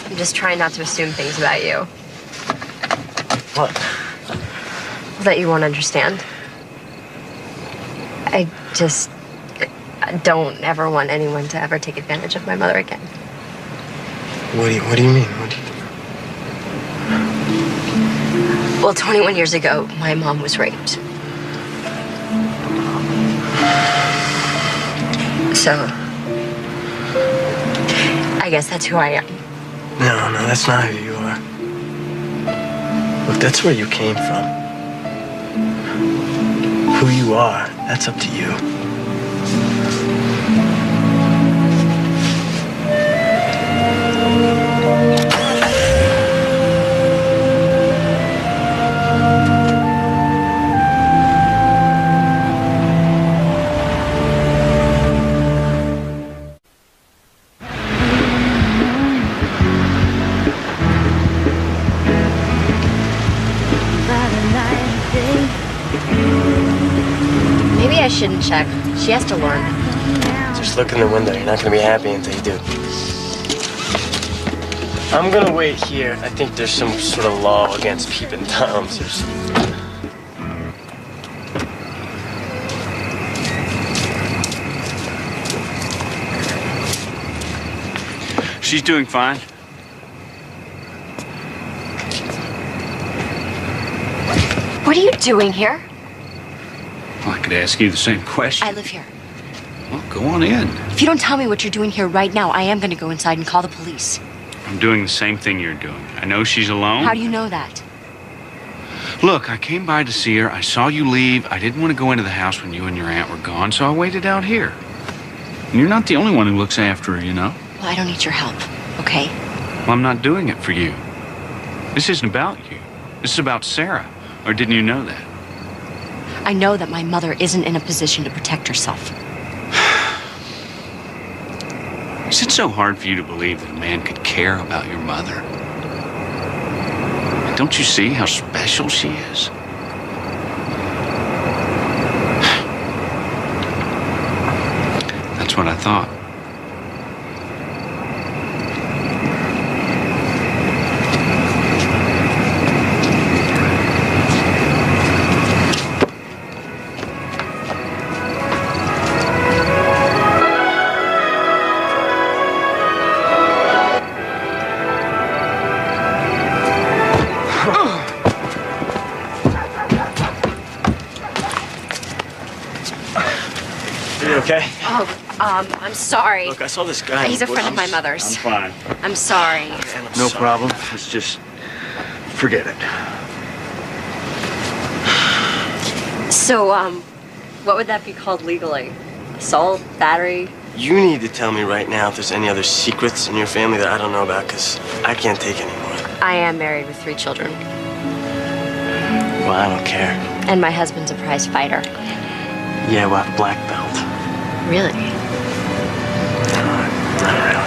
I'm just trying not to assume things about you What? that you won't understand. I don't ever want anyone to ever take advantage of my mother again. What do you mean? Well, 21 years ago, my mom was raped. So, I guess that's who I am. No, that's not who you are. Look, that's where you came from. Who you are, that's up to you. Maybe I shouldn't check. She has to learn. Just look in the window. You're not gonna be happy until you do. I'm gonna wait here. I think there's some sort of law against peeping Toms or something. She's doing fine. What are you doing here? Well, I could ask you the same question. I live here. Well, go on in. If you don't tell me what you're doing here right now, I am going to go inside and call the police. I'm doing the same thing you're doing. I know she's alone. How do you know that? Look, I came by to see her. I saw you leave. I didn't want to go into the house when you and your aunt were gone, so I waited out here. And you're not the only one who looks after her, you know? Well, I don't need your help, okay? Well, I'm not doing it for you. This isn't about you. This is about Sarah. Or didn't you know that? I know that my mother isn't in a position to protect herself. Is it so hard for you to believe that a man could care about your mother? Don't you see how special she is? That's what I thought. Okay? Oh, I'm sorry. Look, I saw this guy. He's a friend of my mother's. I'm fine. I'm sorry. No problem. Let's just forget it. So, what would that be called legally? Assault? Battery? You need to tell me right now if there's any other secrets in your family that I don't know about, because I can't take anymore. I am married with 3 children. Well, I don't care. And my husband's a prize fighter. Yeah, well, black belt. Really? Not really.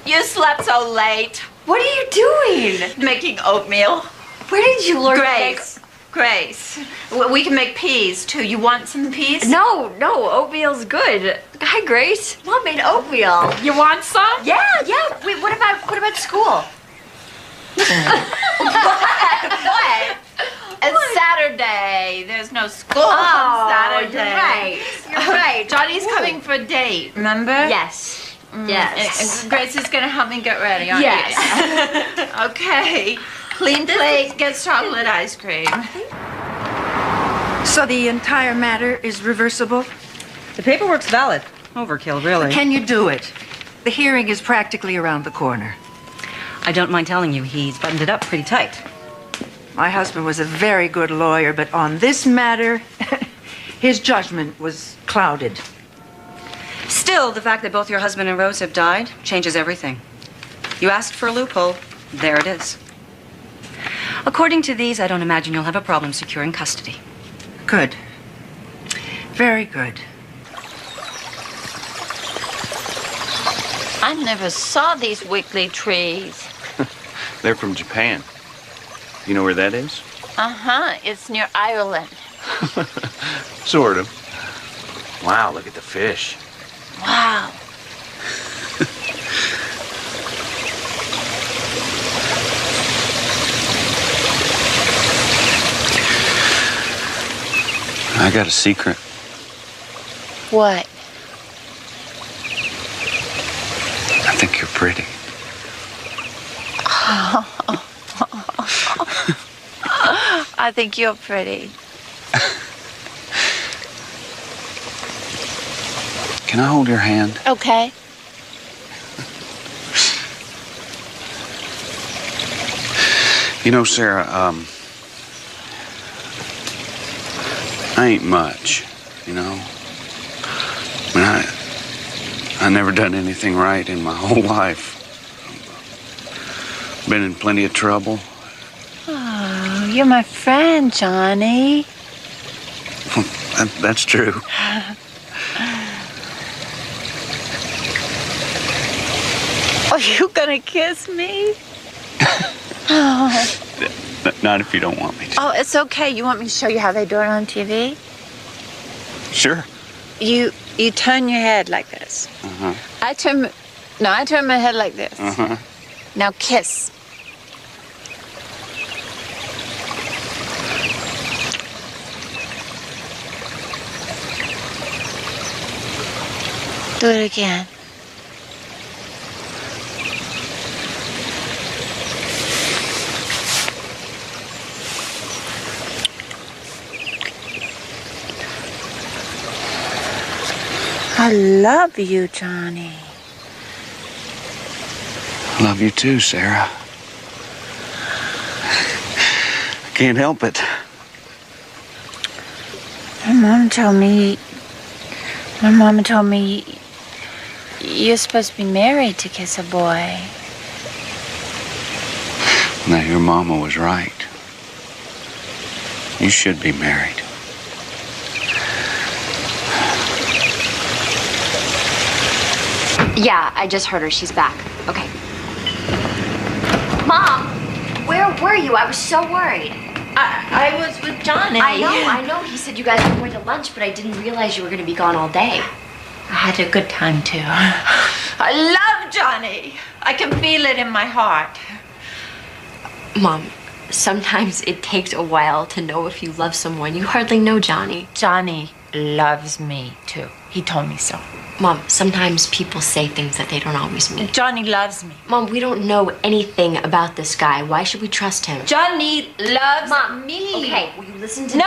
You slept so late. What are you doing? Making oatmeal. Where did you learn Grace. Grace. We can make peas, too. You want some peas? No, oatmeal's good. Hi, Grace. Mom made oatmeal. You want some? Yeah. Wait, what about school? What? It's Saturday. There's no school on Saturday. You're right. Johnny's coming for a date, remember? Yes. Yes. And Grace is going to help me get ready, aren't Yes. you? Okay. Clean plate, get chocolate ice cream. So the entire matter is reversible? The paperwork's valid. Overkill, really. Can you do it? The hearing is practically around the corner. I don't mind telling you, he's buttoned it up pretty tight. My husband was a very good lawyer, but on this matter, his judgment was clouded. Still, the fact that both your husband and Rose have died changes everything. You asked for a loophole. There it is. According to these, I don't imagine you'll have a problem securing custody. Good. Very good. I never saw these wiggly trees. They're from Japan. You know where that is? Uh-huh. It's near Ireland. Sort of. Wow, look at the fish. Wow. I got a secret. What? I think you're pretty. I think you're pretty. Can I hold your hand? Okay. You know, Sarah, I ain't much, you know. I mean, I never done anything right in my whole life. Been in plenty of trouble. Oh, you're my friend, Johnny. That's true. Are you gonna kiss me? Oh. Not if you don't want me to. Oh, it's okay. You want me to show you how they do it on TV? Sure. You turn your head like this. Uh-huh. I turn my head like this. Uh-huh. Now kiss. Do it again. I love you, Johnny. Love you too, Sarah. I can't help it. My mama told me you're supposed to be married to kiss a boy. Now, your mama was right. You should be married. Yeah, I just heard her. She's back. Okay. Mom, where were you? I was so worried. I was with Johnny. I know. He said you guys were going to lunch, but I didn't realize you were going to be gone all day. I had a good time, too. I love Johnny. I can feel it in my heart. Mom, sometimes it takes a while to know if you love someone. You hardly know Johnny. Johnny loves me, too. He told me so. Mom, sometimes people say things that they don't always mean. Johnny loves me. Mom, we don't know anything about this guy. Why should we trust him? Johnny loves Mom, me. Okay, will you listen to No,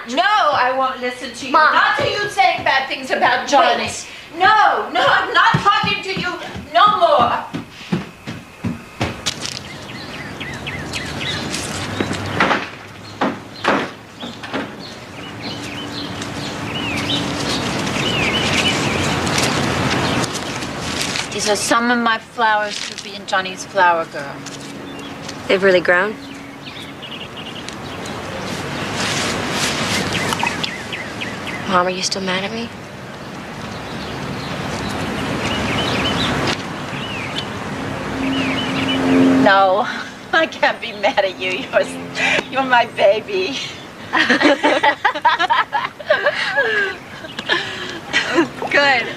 me? no, I won't listen to you. Mom. Not to you saying bad things about Johnny. Wait. No, I'm not talking to you no more. These are some of my flowers for being Johnny's flower girl. They've really grown? Mom, are you still mad at me? No, I can't be mad at you. You're my baby. Good.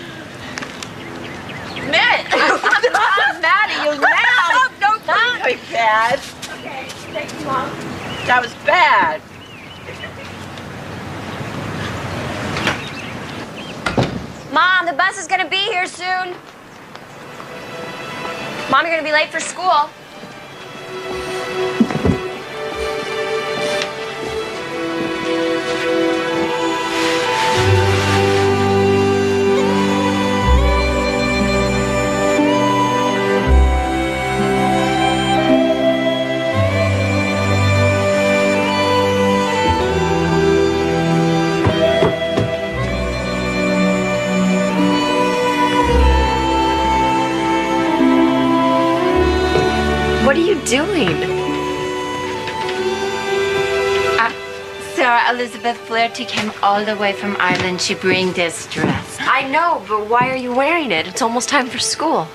Man, I'm mad at you now. Don't think me bad. Okay, thank you, Mom. That was bad. Mom, the bus is gonna be here soon. Mom, you're gonna be late for school. What are you doing? Sarah Elizabeth Flaherty came all the way from Ireland to bring this dress. I know, but why are you wearing it? It's almost time for school.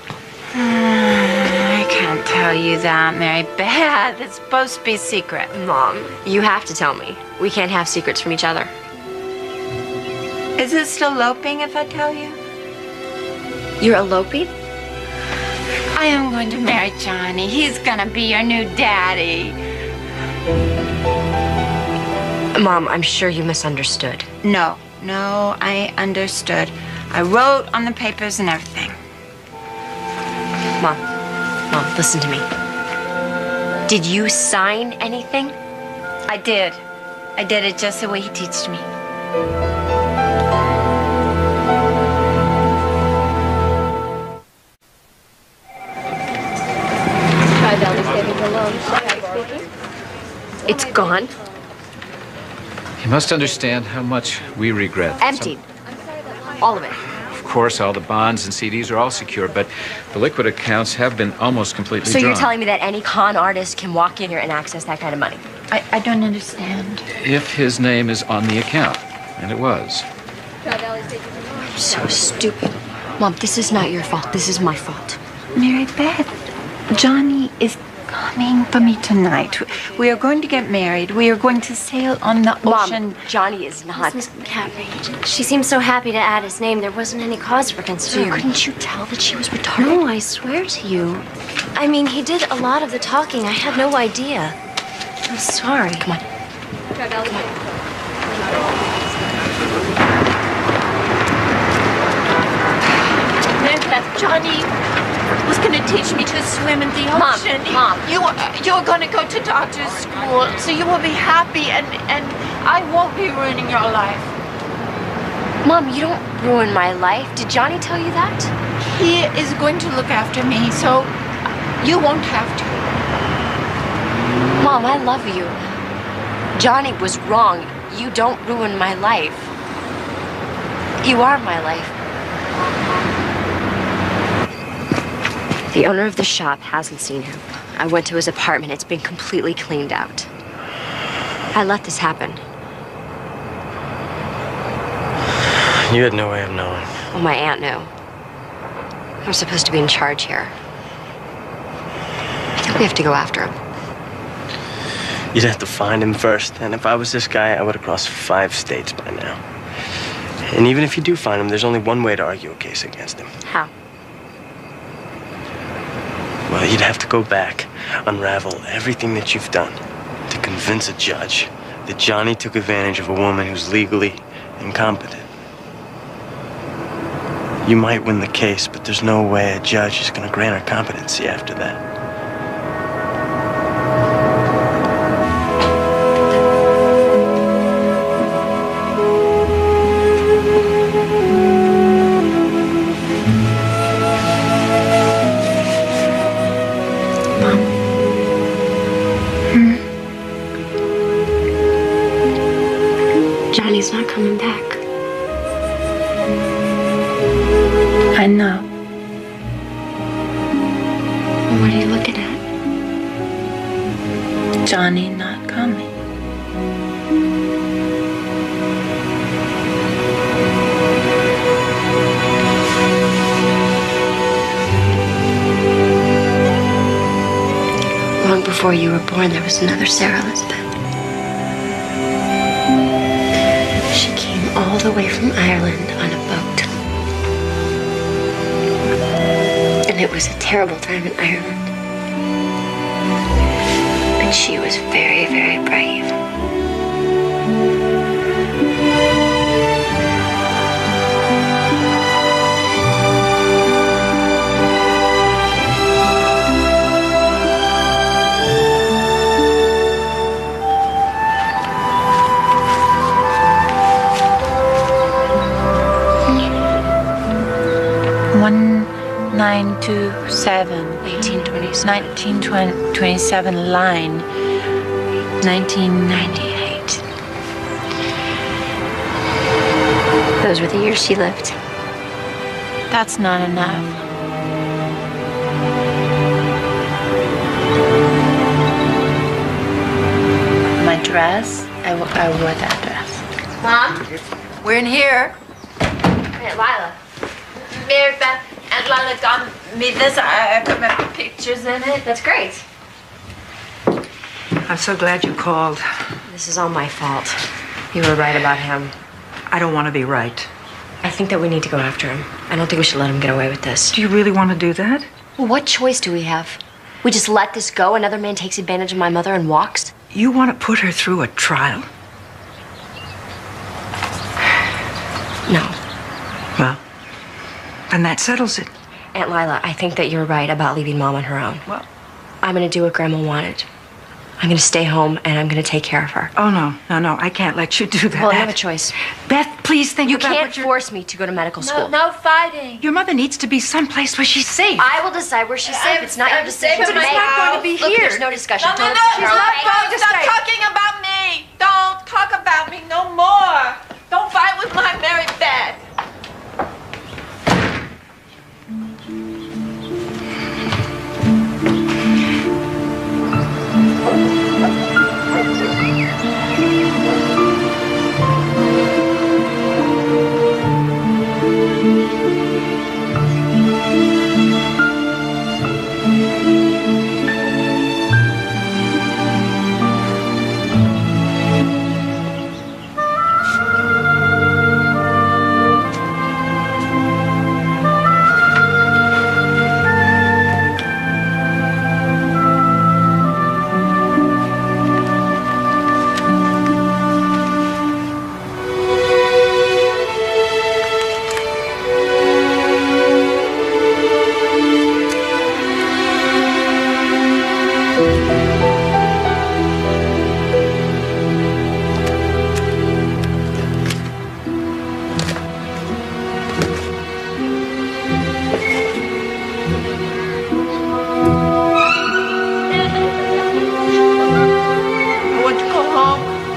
I can't tell you that, Mary Beth. It's supposed to be secret. Mom, you have to tell me. We can't have secrets from each other. Is it still eloping if I tell you? You're eloping? I am going to marry Johnny. He's gonna be your new daddy. Mom, I'm sure you misunderstood. No, I understood. I wrote on the papers and everything. Mom, listen to me. Did you sign anything? I did. I did it just the way he taught me. It's gone. You must understand how much we regret. Emptied. All of it. Of course, all the bonds and CDs are all secure, but the liquid accounts have been almost completely So drawn. you're telling me that any con artist can walk in here and access that kind of money? I don't understand. If his name is on the account, and it was. I'm so stupid. Mom, this is not your fault. This is my fault. Mary Beth, Johnny is coming for me tonight. We are going to get married. We are going to sail on the ocean. Mom, Johnny is not. Miss McCaffrey, she seemed so happy to add his name. There wasn't any cause for concern. So couldn't you tell that she was retarded? No, I swear to you. I mean, he did a lot of the talking. I had no idea. I'm sorry. Come on. Mary Beth, Johnny was going to teach me to swim in the ocean. Mom. You're going to go to doctor's school, so you will be happy, and I won't be ruining your life. Mom, you don't ruin my life. Did Johnny tell you that? He is going to look after me, so you won't have to. Mom, I love you. Johnny was wrong. You don't ruin my life. You are my life. The owner of the shop hasn't seen him. I went to his apartment. It's been completely cleaned out. I let this happen. You had no way of knowing. Well, my aunt knew. I'm supposed to be in charge here. I think we have to go after him. You'd have to find him first, and if I was this guy, I would have crossed 5 states by now. And even if you do find him, there's only one way to argue a case against him. How? Well, you'd have to go back, unravel everything that you've done to convince a judge that Johnny took advantage of a woman who's legally incompetent. You might win the case, but there's no way a judge is going to grant her competency after that. Johnny's not coming back. I know. What are you looking at? Johnny not coming. Long before you were born, there was another Sarah Elizabeth. She came all the way from Ireland on a boat. And it was a terrible time in Ireland. And she was very, very brave. One 927 1927 line 1998. Those were the years she lived. That's not enough. My dress, I wore that dress. Mom? We're in here. Aunt Lila. Mary Beth, Aunt Lila got me this. I put my pictures in it. That's great. I'm so glad you called. This is all my fault. You were right about him. I don't want to be right. I think that we need to go after him. I don't think we should let him get away with this. Do you really want to do that? Well, what choice do we have? We just let this go? Another man takes advantage of my mother and walks? You want to put her through a trial? No. Well, then that settles it. Aunt Lila, I think that you're right about leaving Mom on her own. Well, I'm going to do what Grandma wanted. I'm going to stay home and I'm going to take care of her. Oh, no. I can't let you do that. Well, I have a choice. Beth, please think you about can't what you're... force me to go to medical school. No fighting. Your mother needs to be someplace where she's safe. I will decide where she's safe. It's not your decision to But make. it's not going to be Look, here. there's no discussion. No, Don't she's start. not going to stop talking about me. Don't talk about me no more. Don't fight with my Mary Beth.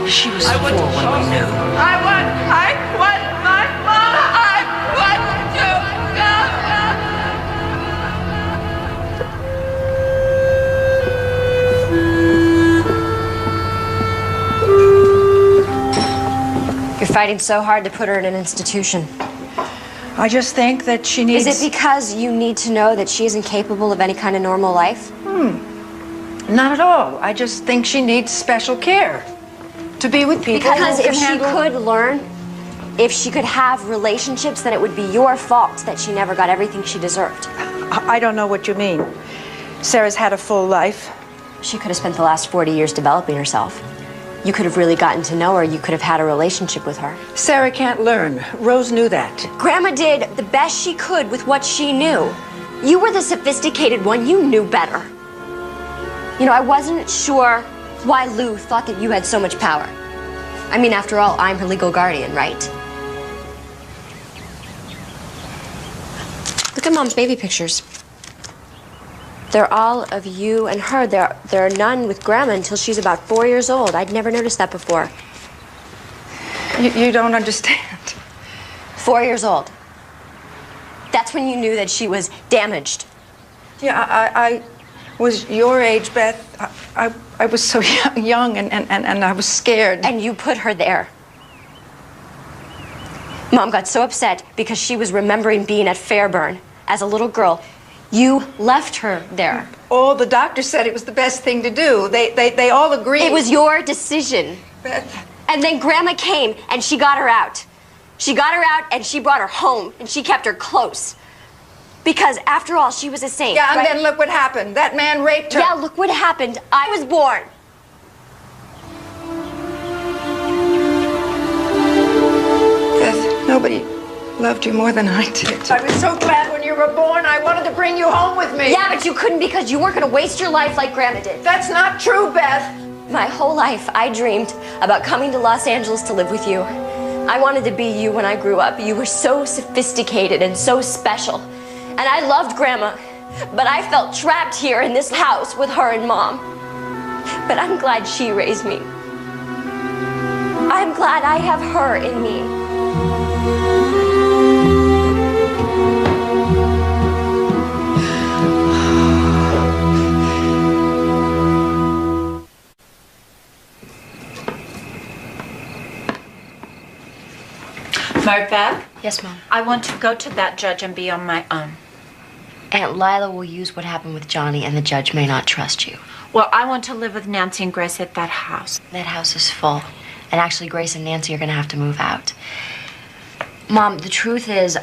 She was 4 when we knew. I want my mama. I want to go. You're fighting so hard to put her in an institution. I just think that she needs... Is it because you need to know that she isn't capable of any kind of normal life? Not at all. I just think she needs special care. To be with people Because who if can she handle... could learn, if she could have relationships, then it would be your fault that she never got everything she deserved. I don't know what you mean. Sarah's had a full life. She could have spent the last 40 years developing herself. you could have really gotten to know her. You could have had a relationship with her. Sarah can't learn. Rose knew that. Grandma did the best she could with what she knew. You were the sophisticated one. You knew better. You know, I wasn't sure why Lou thought that you had so much power. I mean, after all, I'm her legal guardian, right? Look at Mom's baby pictures. They're all of you and her. There are none with Grandma until she's about 4 years old. I'd never noticed that before. You don't understand. 4 years old. That's when you knew that she was damaged. Yeah, I was your age, Beth. I was so young and I was scared. And you put her there. Mom got so upset because she was remembering being at Fairburn as a little girl. You left her there. All the doctors said it was the best thing to do. They all agreed. It was your decision. Beth. And then Grandma came and she got her out. She got her out and she brought her home and she kept her close. Because after all, she was a saint. Yeah, and right? then look what happened. That man raped her. Yeah, look what happened. I was born. Beth, nobody loved you more than I did. I was so glad when you were born. I wanted to bring you home with me. Yeah, but you couldn't because you weren't going to waste your life like Grandma did. That's not true, Beth. My whole life, I dreamed about coming to Los Angeles to live with you. I wanted to be you when I grew up. You were so sophisticated and so special. And I loved Grandma, but I felt trapped here in this house with her and Mom. But I'm glad she raised me. I'm glad I have her in me. Martha? Yes, Mom. I want to go to that judge and be on my own. Aunt Lila will use what happened with Johnny, and the judge may not trust you. Well, I want to live with Nancy and Grace at that house. That house is full. And actually, Grace and Nancy are going to have to move out. Mom, the truth is,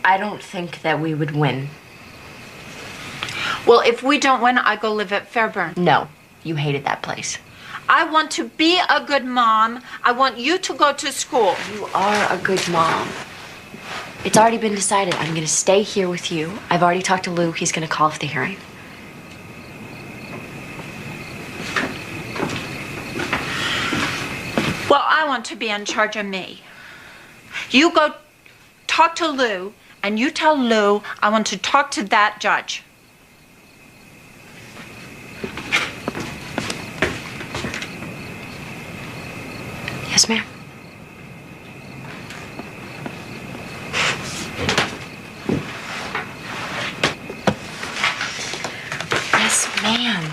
I don't think that we would win. Well, if we don't win, I go live at Fairburn. No, you hated that place. I want to be a good mom. I want you to go to school. You are a good mom. It's already been decided. I'm going to stay here with you. I've already talked to Lou. He's going to call off the hearing. Well, I want to be in charge of me. You go talk to Lou, and you tell Lou I want to talk to that judge. Yes, ma'am. Yes, ma'am.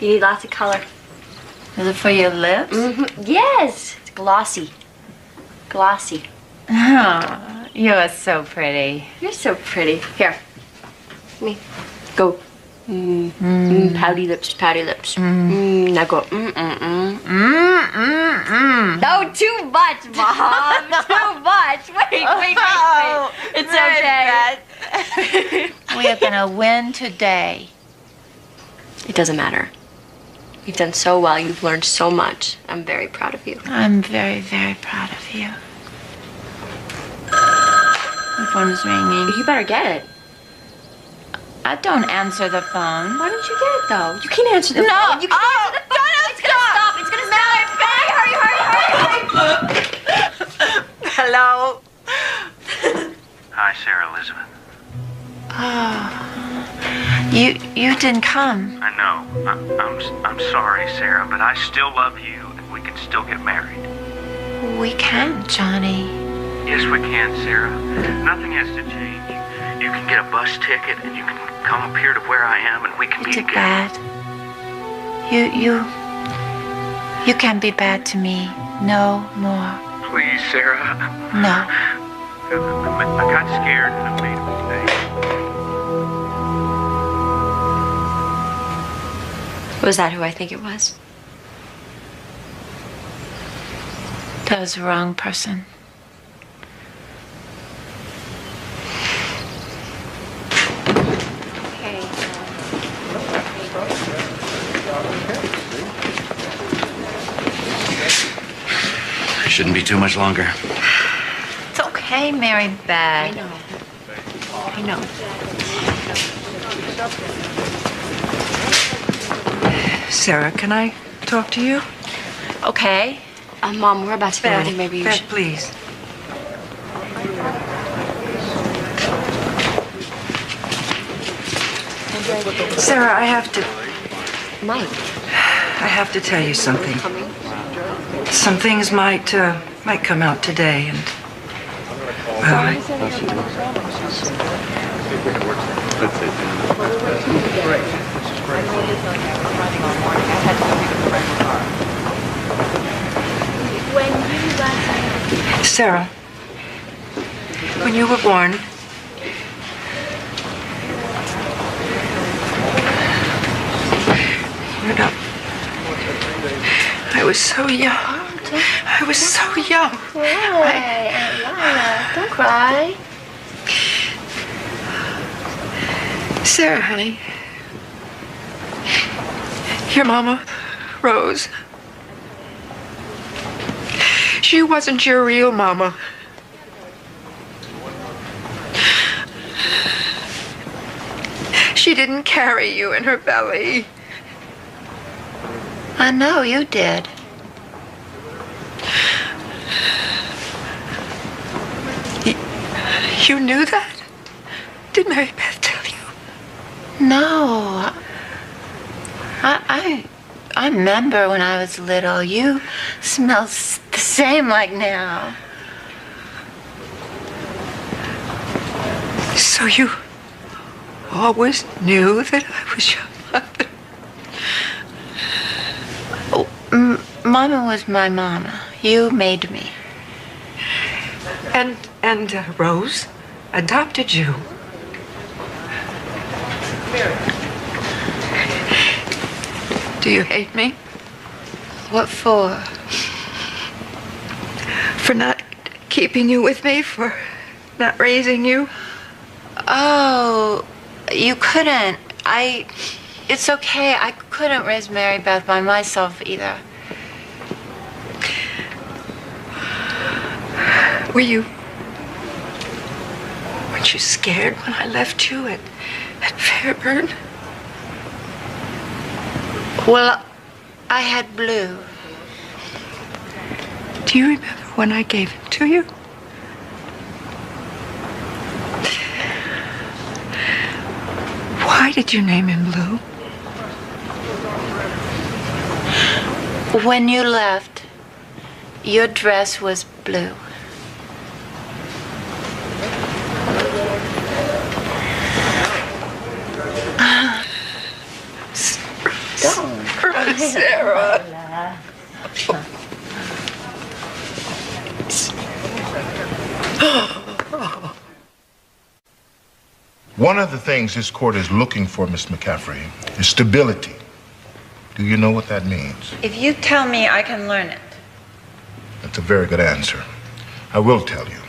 You need lots of color. Is it for your lips? Mm-hmm. Yes. It's glossy. Glossy. Oh, you are so pretty. You're so pretty. Here. Me. Go. Pouty lips, pouty lips. Now go. No, too much, Mom. Too much. Wait. It's okay. We are gonna win today. It doesn't matter. You've done so well. You've learned so much. I'm very proud of you. I'm very, very proud of you. The phone is ringing. You better get it. I don't answer the phone. Why don't you get it, though? You can't answer the phone. You can't answer the phone. It's gonna stop. It's gonna stop. Hurry. Hello. Hi, Sarah Elizabeth. Oh, you didn't come. I know. I'm sorry, Sarah, but I still love you, and we can still get married. We can, Johnny. Yes, we can, Sarah. Nothing has to change. You can get a bus ticket, and you can come up here to where I am, and we can be together. Bad. You can't be bad to me. No more. Please, Sarah. No. I got scared and I made a mistake. Was that who I think it was? That was the wrong person. Shouldn't be too much longer. It's okay, Mary Beth. I know. Sarah, can I talk to you? Okay. Mom, we're about to get Beth, ready. Maybe you Beth, should. please. Sarah, I have to... Mike. I have to tell you something. Some things might come out today, and... Sarah, when you were born, I was so young. I was so young. Cry, Aunt Lila. Don't cry. Sarah, honey. Your mama, Rose. She wasn't your real mama. She didn't carry you in her belly. I know you did. You knew that? Did Mary Beth tell you? No. I remember when I was little. You smell the same like now. So you always knew that I was your mother? Oh, Mama was my mama. You made me. And Rose adopted you. Do you hate me? What for? For not keeping you with me? For not raising you? Oh, you couldn't. It's okay. I couldn't raise Mary Beth by myself either. Weren't you scared when I left you at Fairburn? Well, I had Blue. Do you remember when I gave him to you? Why did you name him Blue? When you left, your dress was blue. Don't. Sarah. One of the things this court is looking for, Miss McCaffrey, is stability. Do you know what that means? If you tell me, I can learn it. That's a very good answer. I will tell you.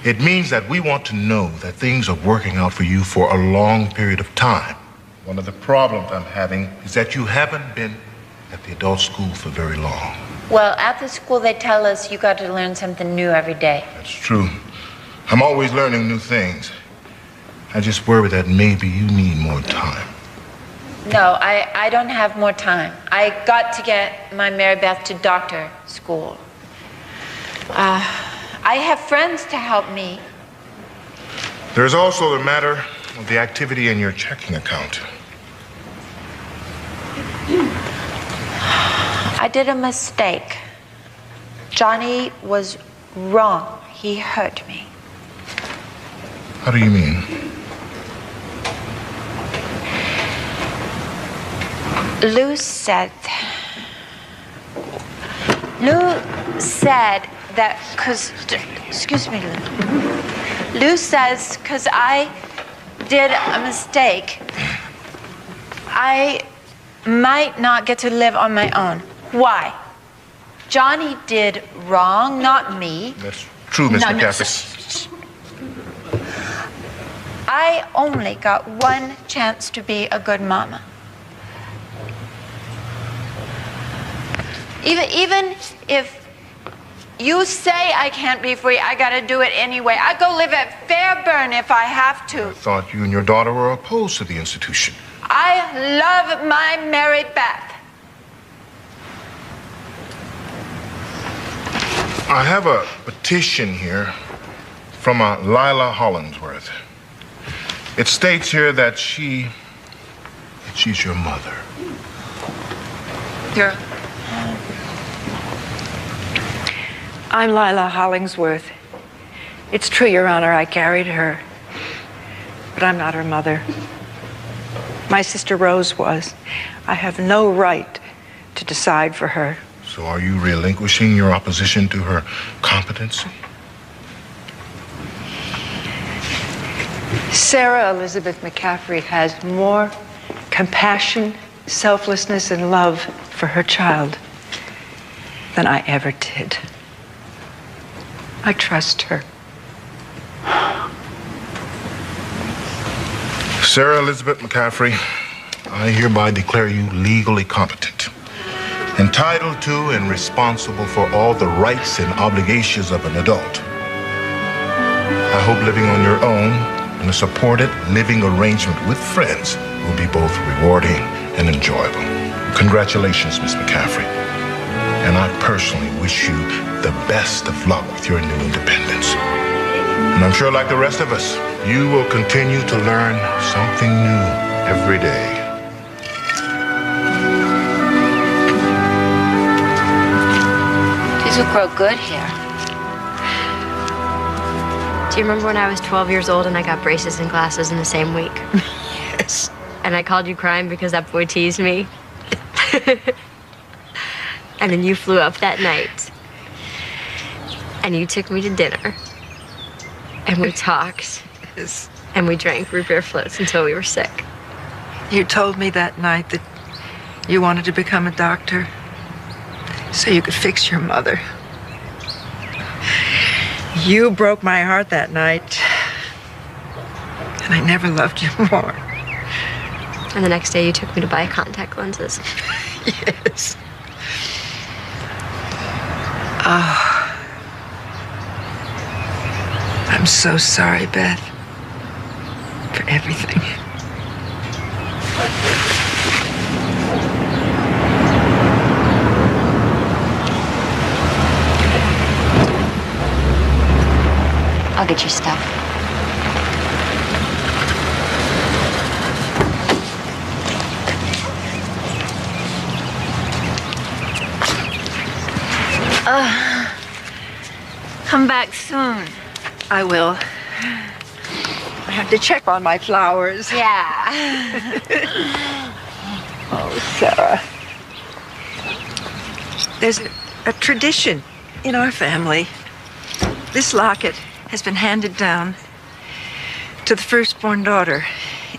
It means that we want to know that things are working out for you for a long period of time. One of the problems I'm having is that you haven't been at the adult school for very long. Well, at the school, they tell us you got to learn something new every day. That's true. I'm always learning new things. I just worry that maybe you need more time. No, I don't have more time. I got to get my Mary Beth to doctor school. I have friends to help me. There's also the matter of the activity in your checking account. I did a mistake. Johnny was wrong. He hurt me. How do you mean? Lou said that, excuse me, Lou. Lou says, because I did a mistake, I might not get to live on my own. Why? Johnny did wrong, not me. That's true, Miss McCaffrey. I only got one chance to be a good mama. Even if You say I can't be free. I gotta do it anyway. I go live at Fairburn if I have to. I thought you and your daughter were opposed to the institution. I love my Mary Beth. I have a petition here from a Lila Hollingsworth. It states here that she's your mother. I'm Lila Hollingsworth. It's true, Your Honor, I carried her. But I'm not her mother. My sister Rose was. I have no right to decide for her. So are you relinquishing your opposition to her competency? Sarah Elizabeth McCaffrey has more compassion, selflessness, and love for her child than I ever did. I trust her. Sarah Elizabeth McCaffrey, I hereby declare you legally competent, entitled to and responsible for all the rights and obligations of an adult. I hope living on your own in a supported living arrangement with friends will be both rewarding and enjoyable. Congratulations, Miss McCaffrey. And I personally wish you the best of luck with your new independence. And I'm sure, like the rest of us, you will continue to learn something new every day. These will grow good here. Do you remember when I was 12 years old and I got braces and glasses in the same week? Yes. And I called you crying because that boy teased me? And then you flew up that night. And you took me to dinner. And we talked. Yes. And we drank root beer floats until we were sick. You told me that night that you wanted to become a doctor so you could fix your mother. You broke my heart that night. And I never loved you more. And the next day you took me to buy contact lenses. Yes. Oh. I'm so sorry, Beth, for everything. I'll get your stuff. Come back soon. I will. I have to check on my flowers. Yeah. Oh, Sarah. There's a tradition in our family. This locket has been handed down to the firstborn daughter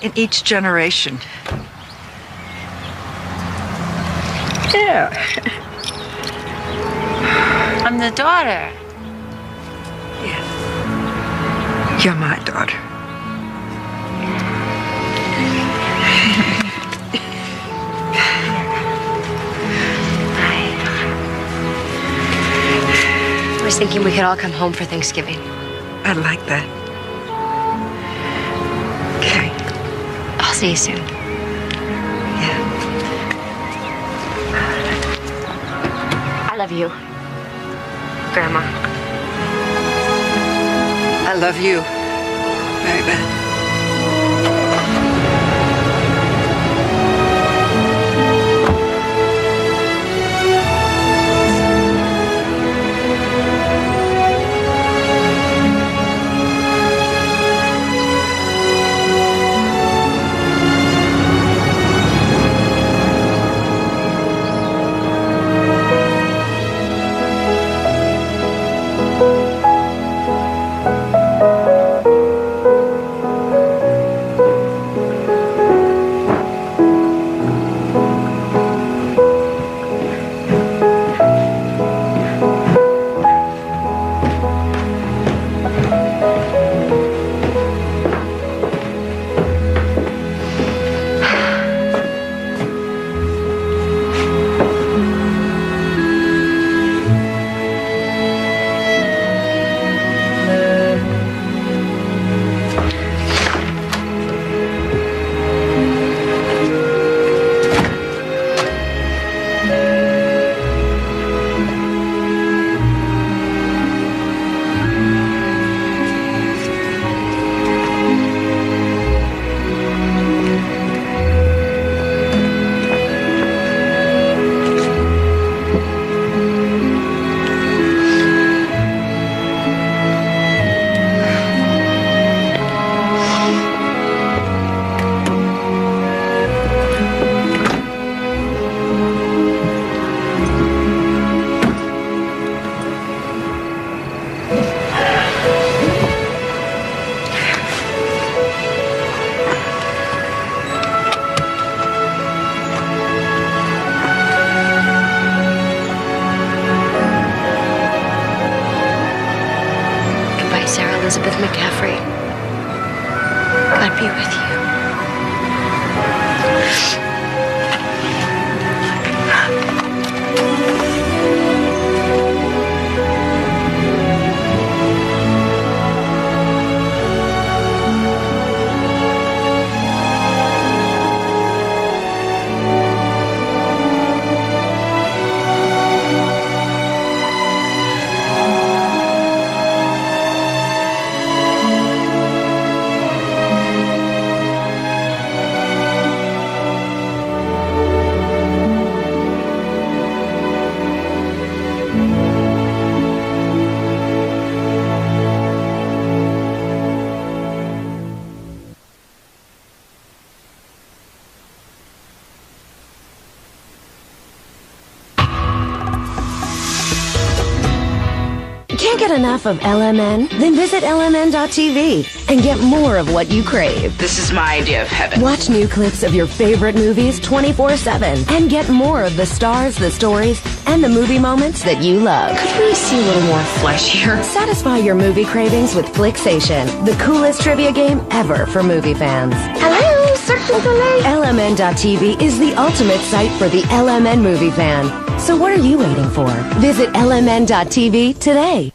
in each generation. Yeah. I'm the daughter. Yeah. You're my daughter. I was thinking we could all come home for Thanksgiving. I like that. Okay. I'll see you soon. I love you, Grandma. I love you, Mary Beth. Elizabeth McCaffrey. God be with you. Can't get enough of LMN? Then visit LMN.tv and get more of what you crave. This is my idea of heaven. Watch new clips of your favorite movies 24/7 and get more of the stars, the stories, and the movie moments that you love. Could we see a little more flesh here? Satisfy your movie cravings with Flixation, the coolest trivia game ever for movie fans. Hello, Cirque du Soleil. LMN.tv is the ultimate site for the LMN movie fan. So what are you waiting for? Visit LMN.tv today.